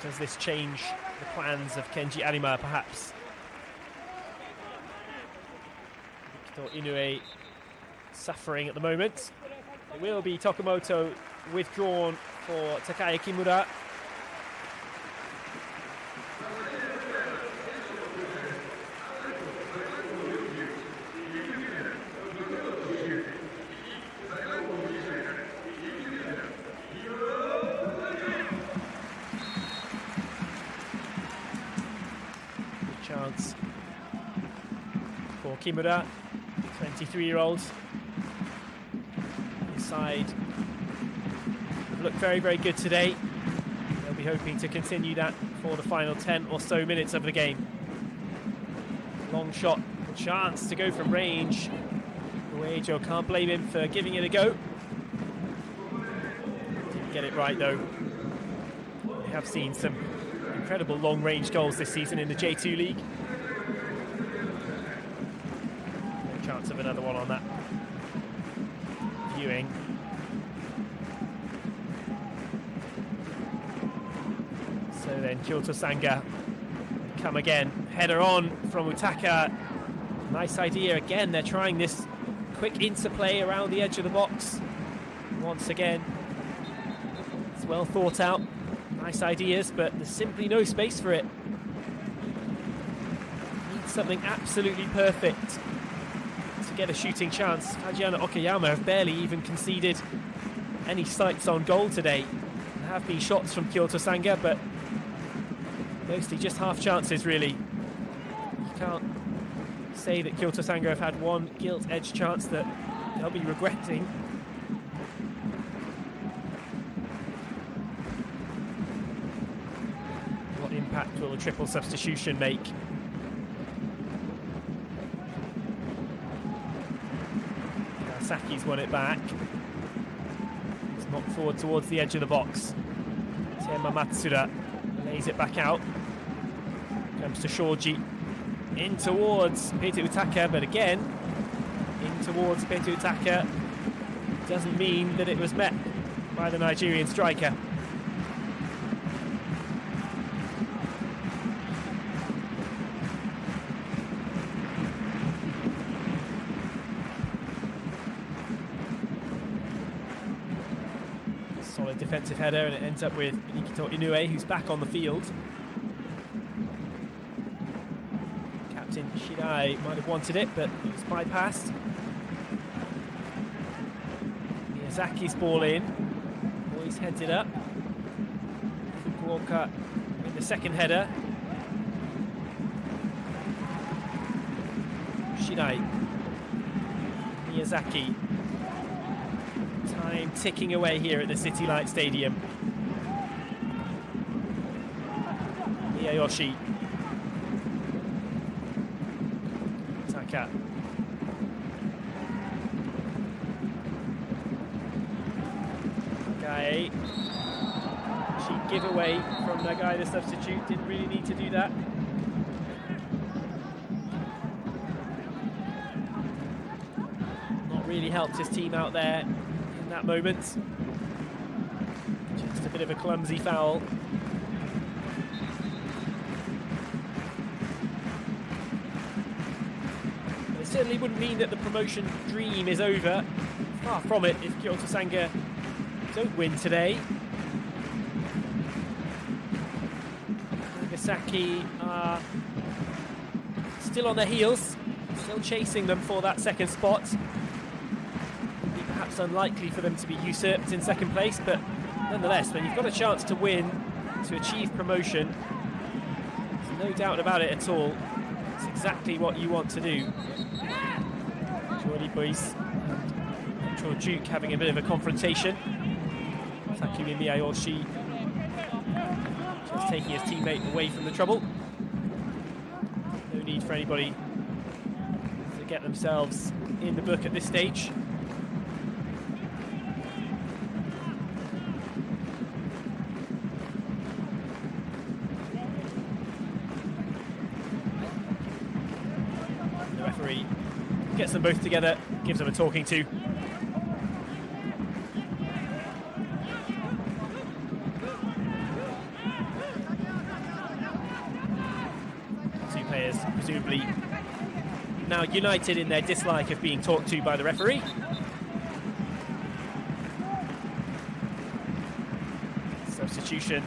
Does this change the plans of Kenji Arima, perhaps? Kyoto Inoue suffering at the moment. It will be Tokumoto withdrawn for Takaya Kimura. Chance for Kimura, 23-year-old. His side looked very, very good today. They'll be hoping to continue that for the final 10 or so minutes of the game. Long shot, chance to go from range. Uejo can't blame him for giving it a go. Didn't get it right though. We have seen some incredible long-range goals this season in the J2 League. No chance of another one on that viewing. So then Kyoto Sanga come again. Header on from Utaka. Nice idea again. They're trying this quick interplay around the edge of the box. Once again, it's well thought out. Nice ideas, but there's simply no space for it. Needs something absolutely perfect to get a shooting chance. Fagiano Okayama have barely even conceded any sights on goal today. There have been shots from Kyoto Sanga, but mostly just half chances, really. You can't say that Kyoto Sanga have had one gilt-edged chance that they'll be regretting. What impact will a triple substitution make? Saki's won it back. It's knocked forward towards the edge of the box. Tema Matsuda lays it back out. Comes to Shoji. In towards Peter Utaka, but again, in towards Peter Utaka doesn't mean that it was met by the Nigerian striker. Solid defensive header, and it ends up with Nikito Inoue, who's back on the field. Captain Shirai might have wanted it, but it was bypassed. Miyazaki's ball in. Boys heads it up. Fukuoka in the second header. Shirai. Miyazaki. Time ticking away here at the City Light Stadium. Miyayoshi. Taka. Guy. Cheap giveaway from Nagai, the substitute. Didn't really need to do that. Not really helped his team out there in that moment. Just a bit of a clumsy foul. But it certainly wouldn't mean that the promotion dream is over. Far from it if Kyoto Sanga don't win today. Nagasaki are still on their heels, still chasing them for that second spot. Perhaps unlikely for them to be usurped in second place, but nonetheless, when you've got a chance to win, to achieve promotion, there's no doubt about it at all. It's exactly what you want to do. Jordi Boyce and Cho-Duke having a bit of a confrontation. Takumi Miyayoshi just taking his teammate away from the trouble. No need for anybody to get themselves in the book at this stage. gets them both together, gives them a talking to. Two players presumably now united in their dislike of being talked to by the referee. Substitution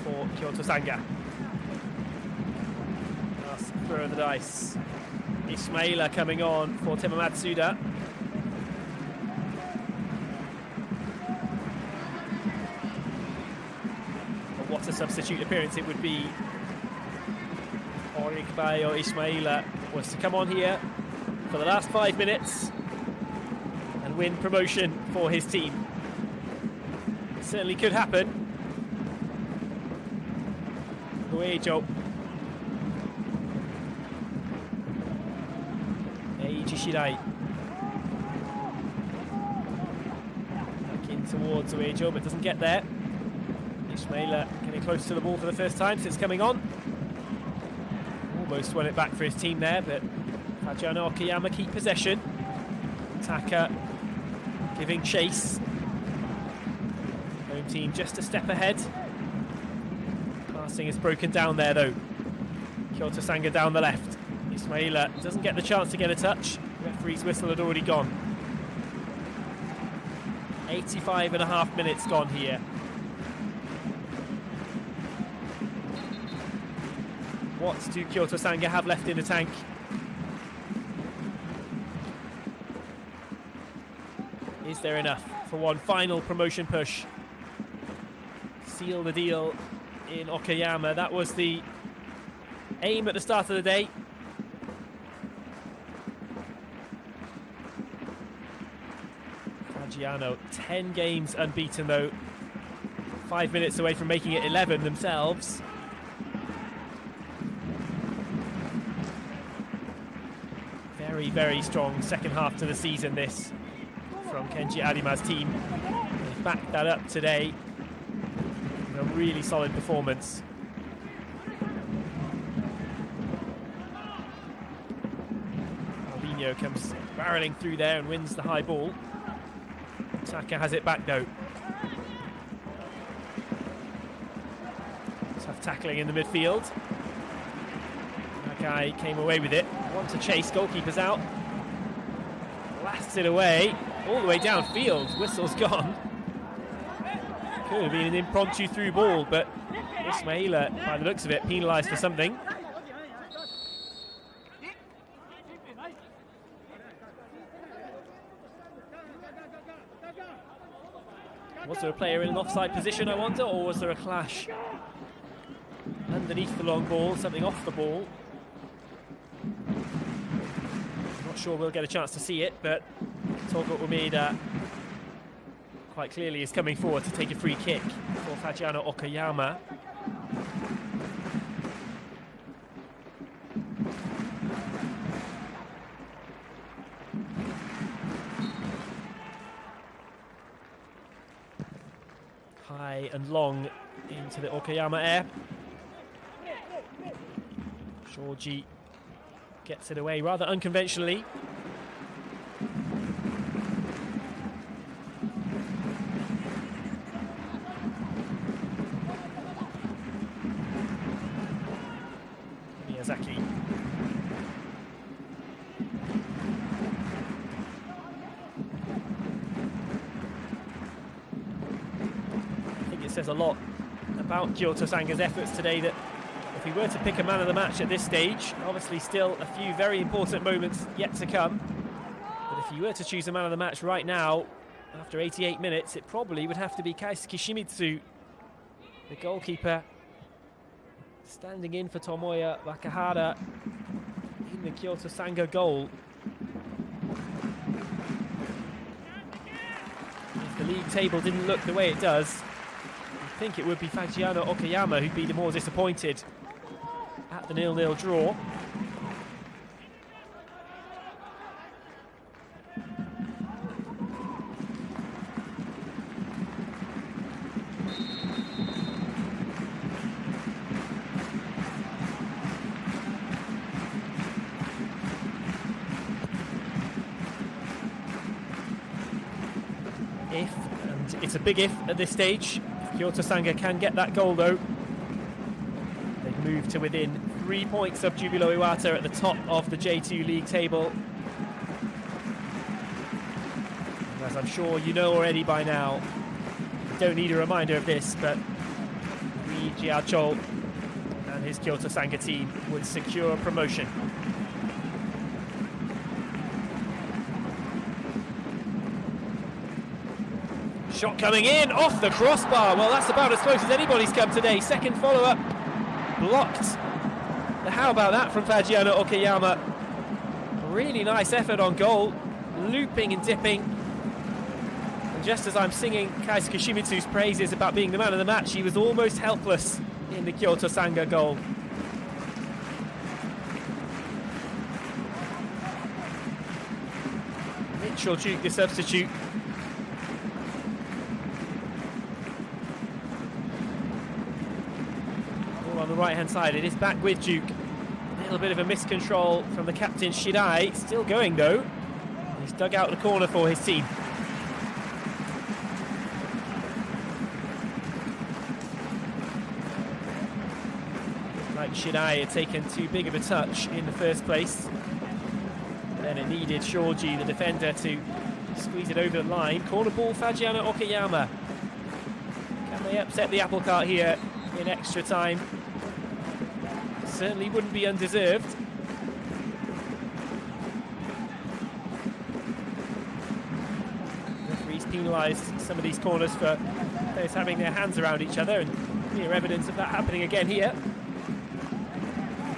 for Kyoto Sanga. Last throw of the dice. Ismaila coming on for Tema Matsuda. But what a substitute appearance it would be. Orikbayo Ismaila was to come on here for the last 5 minutes and win promotion for his team. It certainly could happen. Uejo. MEIJI Shirai. Back in towards Uejo, but doesn't get there. Ismaila getting close to the ball for the first time since coming on. Almost won it back for his team there, but Fagiano Okayama keep possession. Taka giving chase. Home team just a step ahead. Passing is broken down there though. Kyoto Sanga down the left. Ismaila doesn't get the chance to get a touch. Referee's whistle had already gone. 85.5 minutes gone here. What do Kyoto Sanga have left in the tank? Is there enough for one final promotion push? Seal the deal in Okayama. That was the aim at the start of the day. Fagiano, 10 games unbeaten though. 5 minutes away from making it 11 themselves. Very, very strong second half to the season this from Kenji Arima's team. They've backed that up today. A really solid performance. Albinho comes barreling through there and wins the high ball. Taka has it back though. Tough tackling in the midfield. That guy came away with it. Wants to chase, goalkeeper's out. Blasts it away, all the way downfield. Whistle's gone. Could have been an impromptu through ball, but Ismaila, by the looks of it, penalised for something. Was there a player in an offside position, I wonder, or was there a clash underneath the long ball, something off the ball? Not sure we'll get a chance to see it, but Togo Umeda quite clearly is coming forward to take a free kick for Fagiano Okayama. High and long into the Okayama air. Shoji gets it away rather unconventionally. Miyazaki. I think it says a lot about Kyoto Sanga's efforts today that if we were to pick a man of the match at this stage, obviously still a few very important moments yet to come, but if you were to choose a man of the match right now, after 88 minutes, it probably would have to be Kaisuke Shimizu, the goalkeeper, standing in for Tomoya Wakahara in the Kyoto Sanga goal. If the league table didn't look the way it does, I think it would be Fagiano Okayama who'd be the more disappointed at the 0-0 draw. It's a big if at this stage. If Kyoto Sanga can get that goal though, they've moved to within 3 points of Jubilo Iwata at the top of the J2 League table. And as I'm sure you know already by now, you don't need a reminder of this, but Lee Jia-chol and his Kyoto Sanga team would secure promotion. Shot coming in, off the crossbar. Well, that's about as close as anybody's come today. Second follow-up, blocked. How about that from Fagiano Okayama? Really nice effort on goal, looping and dipping. And just as I'm singing Keisuke Shimitsu's praises about being the man of the match, he was almost helpless in the Kyoto Sanga goal. Mitchell Duke, the substitute. On the right hand side, it is back with Duke. A little bit of a miscontrol from the captain Shirai, still going though. He's dug out the corner for his team. Like Shirai had taken too big of a touch in the first place. Then it needed Shoji, the defender, to squeeze it over the line. Corner ball, Fagiano Okayama. Can they upset the apple cart here in extra time? Certainly wouldn't be undeserved. Referees penalised some of these corners for players having their hands around each other, and clear evidence of that happening again here.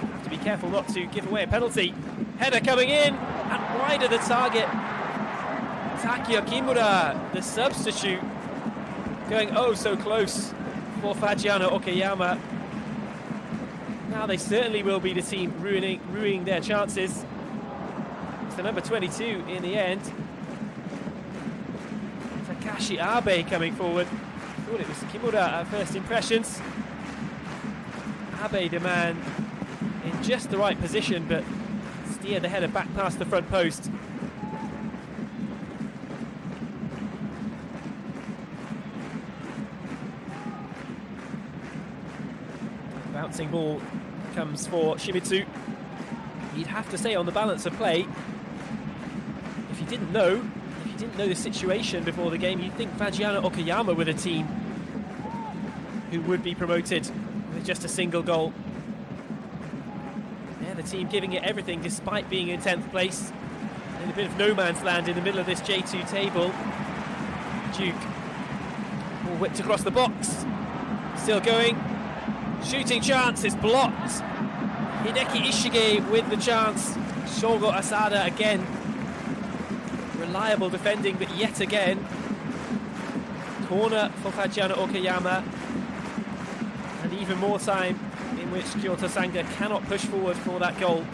Have to be careful not to give away a penalty. Header coming in, and wide of the target. Takuya Kimura, the substitute, going oh so close for Fagiano Okayama. Now they certainly will be the team ruining their chances. It's the number 22 in the end. Takashi Abe coming forward. Thought it was Kimura at first impressions. Abe, the man in just the right position, but steered the header back past the front post. Bouncing ball comes for Shimizu. You'd have to say on the balance of play, if you didn't know the situation before the game, you'd think Fagiano Okayama were the team who would be promoted with just a single goal. Yeah, the team giving it everything despite being in 10th place. In a bit of no man's land in the middle of this J2 table. Duke, all whipped across the box. Still going. Shooting chance is blocked. Hideki Ishige with the chance. Shogo Asada again. Reliable defending, but yet again. Corner for Fagiano Okayama. And even more time in which Kyoto Sanga cannot push forward for that goal.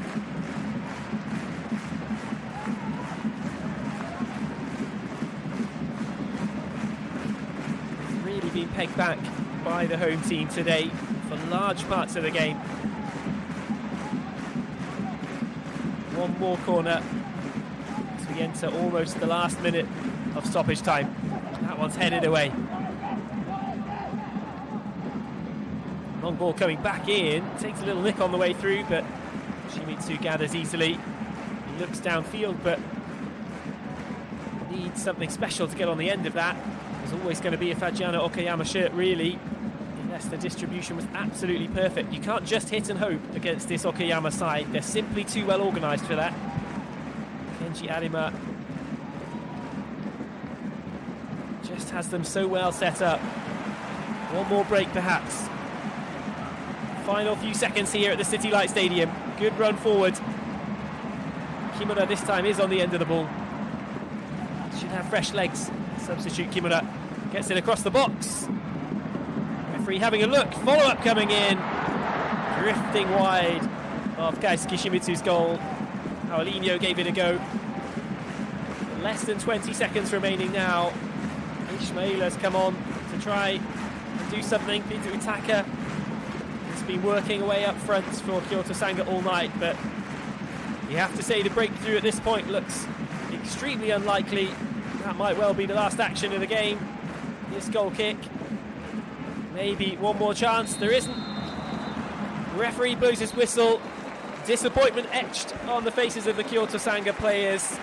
Really been pegged back by the home team today for large parts of the game. One more corner as we enter almost the last minute of stoppage time. That one's headed away. Long ball coming back in, takes a little nick on the way through, but Shimizu gathers easily. He looks downfield, but needs something special to get on the end of that. There's always going to be a Fagiano Okayama shirt, really. The distribution was absolutely perfect. You can't just hit and hope against this Okayama side. They're simply too well organised for that. Kenji Arima just has them so well set up. One more break perhaps. Final few seconds here at the City Light Stadium. Good run forward. Kimura this time is on the end of the ball. Should have fresh legs. Substitute Kimura gets it across the box. Referee having a look, follow-up coming in, drifting wide of Keisuke Shimitsu's goal. Paulinho gave it a go. Less than 20 seconds remaining now. Ishmael has come on to try and do something. Peter Utaka has been working away up front for Kyoto Sanga all night, but you have to say the breakthrough at this point looks extremely unlikely. That might well be the last action of the game. this goal kick. Maybe one more chance. There isn't. Referee blows his whistle. Disappointment etched on the faces of the Kyoto Sanga players.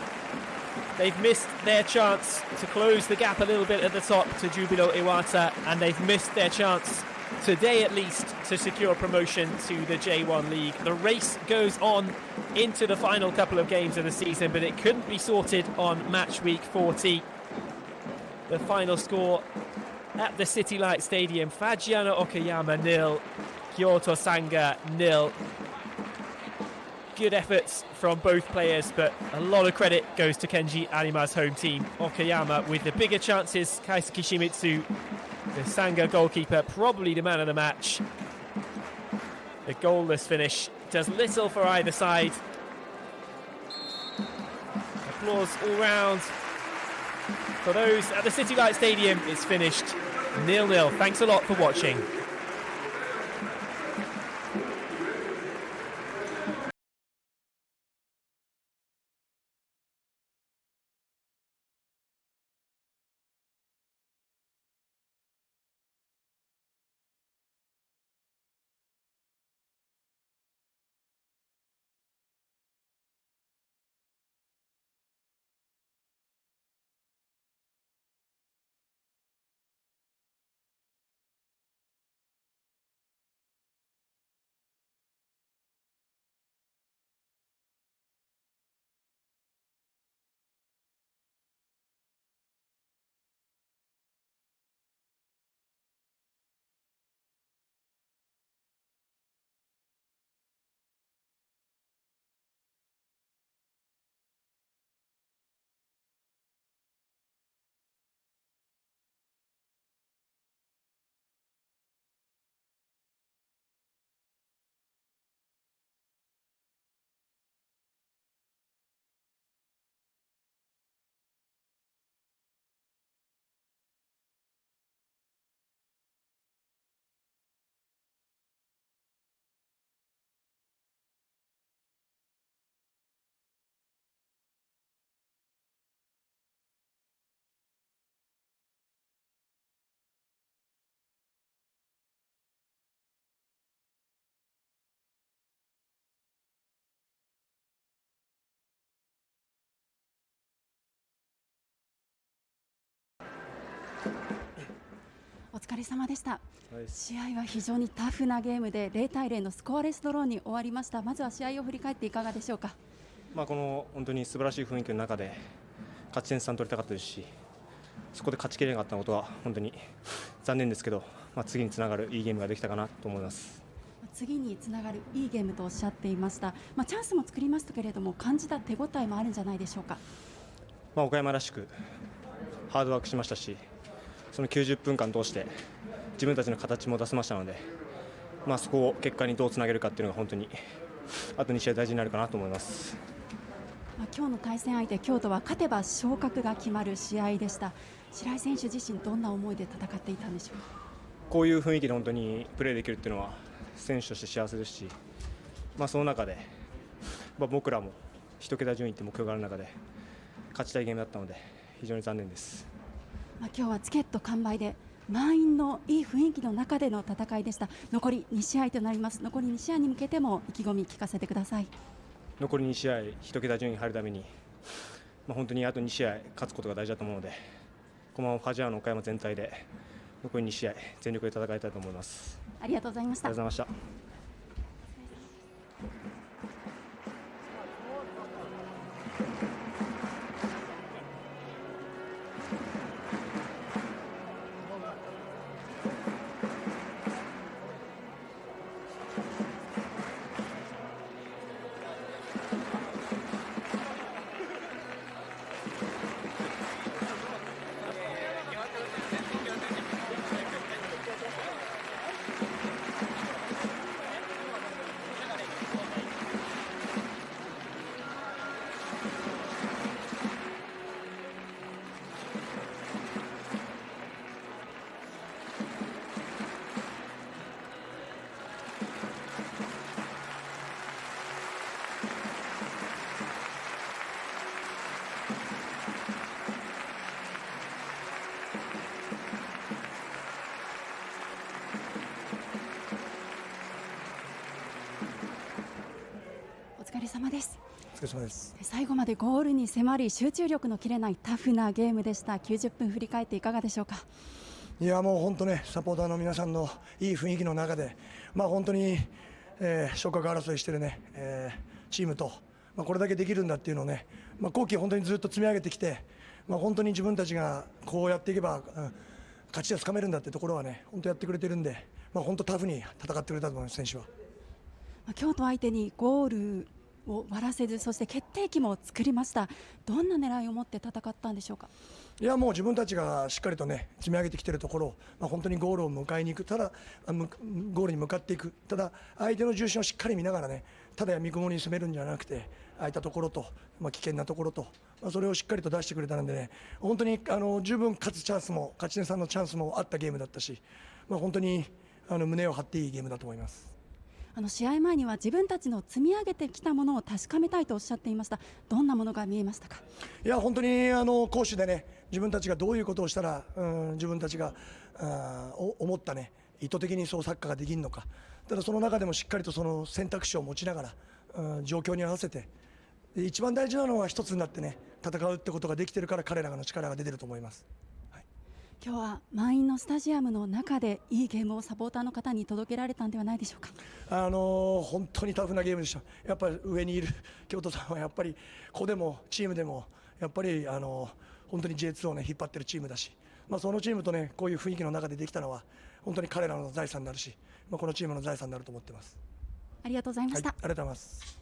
They've missed their chance to close the gap a little bit at the top to Jubilo Iwata, and they've missed their chance today at least to secure promotion to the J1 League. The race goes on into the final couple of games of the season, but it couldn't be sorted on match week 40. The final score at the City Light Stadium: Fagiano Okayama 0, Kyoto Sanga 0. Good efforts from both players, but a lot of credit goes to Kenji Arima's home team. Okayama with the bigger chances. Kaisuke Shimizu, the Sanga goalkeeper, probably the man of the match. The goalless finish does little for either side. Applause all round. For those at the City Light Stadium, it's finished 0-0. Thanks a lot for watching.お疲れ様でした。試合は非常にタフなゲームで0対0のスコアレスドローに終わりました。まずは試合を振り返っていかがでしょうか。この本当に素晴らしい雰囲気の中で勝ち点3取りたかったですし、そこで勝ちきれなかったことは本当に残念ですけど、次につながるいいゲームができたかなと思います。次につながるいいゲームとおっしゃっていました。チャンスも作りましたけれども、感じた手応えもあるんじゃないでしょうか。岡山らしくハードワークしましたし、その90分間通して自分たちの形も出せましたので、そこを結果にどうつなげるかっていうのが本当にあと2試合大事になるかなと思います。今日の対戦相手京都は勝てば昇格が決まる試合でした。白井選手自身どんな思いで戦っていたんでしょうか。こういう雰囲気で本当にプレーできるっていうのは選手として幸せですし、その中で、僕らも1桁順位って目標がある中で勝ちたいゲームだったので非常に残念です。今日はチケット完売で満員のいい雰囲気の中での戦いでした。残り2試合となります。残り2試合に向けても意気込み聞かせてください。残り2試合1桁順位に入るために、本当にあと2試合勝つことが大事だと思うので、このままファジアーノ岡山全体で残り2試合全力で戦いたいと思います。ありがとうございました。ありがとうございました。疲れ様です。最後までゴールに迫り集中力の切れないタフなゲームでした。90分振り返っていかがでしょうか。いやもう本当ね、サポーターの皆さんのいい雰囲気の中で、本当に、昇格争いしてるね、チームと、これだけできるんだっていうのをね、後期本当にずっと積み上げてきて、本当に自分たちがこうやっていけば、勝ちはつかめるんだってところはね、本当やってくれてるんで、本当タフに戦ってくれたと思います、選手は。京都相手にゴールを割らせず、そして決定機も作りました。どんな狙いを持って戦ったんでしょうか。いやもう自分たちがしっかりとね積み上げてきているところを、本当にゴールを迎えに行く、ただゴールに向かっていく、ただ相手の重心をしっかり見ながらね、ただやみくもに攻めるんじゃなくて、空いたところと、危険なところと、それをしっかりと出してくれたのでね、本当に十分勝つチャンスも勝ち点3のチャンスもあったゲームだったし、本当に胸を張っていいゲームだと思います。試合前には自分たちの積み上げてきたものを確かめたいとおっしゃっていました。どんなものが見えましたか。いや本当に攻守でね、自分たちがどういうことをしたら、自分たちが思ったね、意図的にそうサッカーができるのか、ただその中でもしっかりとその選択肢を持ちながら、状況に合わせて、一番大事なのは一つになってね戦うってことができてるから、彼らの力が出てると思います。今日は満員のスタジアムの中でいいゲームをサポーターの方に届けられたんではないでしょうか。本当にタフなゲームでした。やっぱり上にいる京都さんはやっぱり個でもチームでもやっぱり本当に J2 をね引っ張ってるチームだし、そのチームとねこういう雰囲気の中でできたのは本当に彼らの財産になるし、このチームの財産になると思ってます。ありがとうございました。ありがとうございます。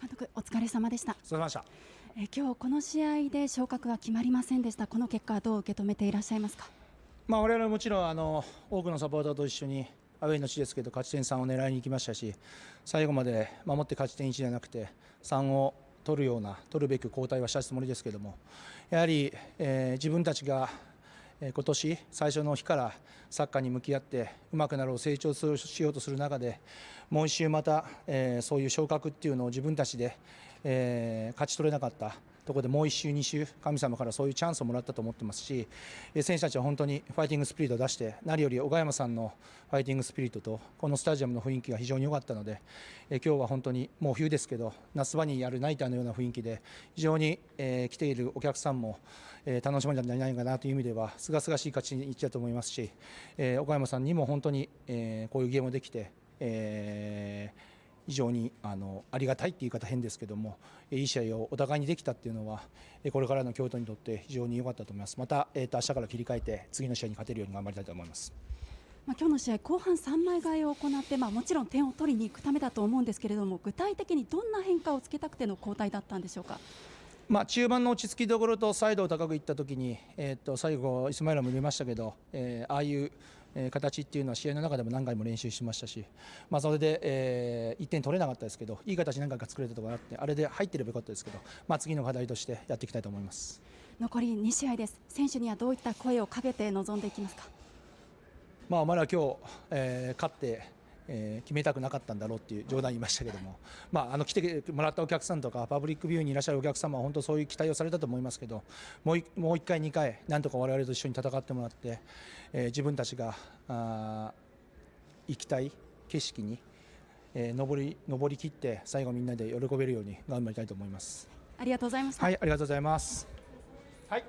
監督お疲れ様でした。お疲れ様でした。今日この試合で昇格は決まりませんでした。この結果はどう受け止めていらっしゃいますか。我々はもちろん多くのサポーターと一緒にアウェーの地ですけど勝ち点3を狙いに行きましたし、最後まで守って勝ち点1じゃなくて3を取るべく交代はしたつもりですけども、やはり、自分たちが、今年最初の日からサッカーに向き合って上手くなろう、成長しようとする中で、もう一周また、そういう昇格っていうのを自分たちで、勝ち取れなかったところで、もう1周、2周、神様からそういうチャンスをもらったと思ってますし、選手たちは本当にファイティングスピリットを出して、何より岡山さんのファイティングスピリットとこのスタジアムの雰囲気が非常に良かったので、今日は本当にもう冬ですけど、夏場にやるナイターのような雰囲気で、非常に、来ているお客さんも、楽しまれたんじゃないかなという意味では、すがすがしい勝ちにいっちゃうと思いますし、岡山さんにも本当に、こういうゲームできて、非常にありがたいっていう言い方変ですけども、いい試合をお互いにできたっていうのは、これからの京都にとって非常に良かったと思います。また、明日から切り替えて次の試合に勝てるように頑張りたいと思います。今日の試合、後半3枚替えを行って、もちろん点を取りに行くためだと思うんですけれども、具体的にどんな変化をつけたくての交代だったんでしょうか。中盤の落ち着きどころとサイドを高くいったときに、最後、イスマイラも入れましたけど、ああいう形っていうのは試合の中でも何回も練習しましたし、それで、1点取れなかったですけど、いい形何回か作れたところがあって、あれで入ってればよかったですけど、次の課題としてやっていきたいと思います。残り2試合です。選手にはどういった声をかけて臨んでいきますか。お前ら今日、勝って、決めたくなかったんだろうっていう冗談言いましたけども、来てもらったお客さんとかパブリックビューにいらっしゃるお客様は本当そういう期待をされたと思いますけど、もう1回2回なんとか我々と一緒に戦ってもらって、自分たちが行きたい景色に、登り切って最後みんなで喜べるように頑張りたいと思います。ありがとうございました。はい、ありがとうございます。はい。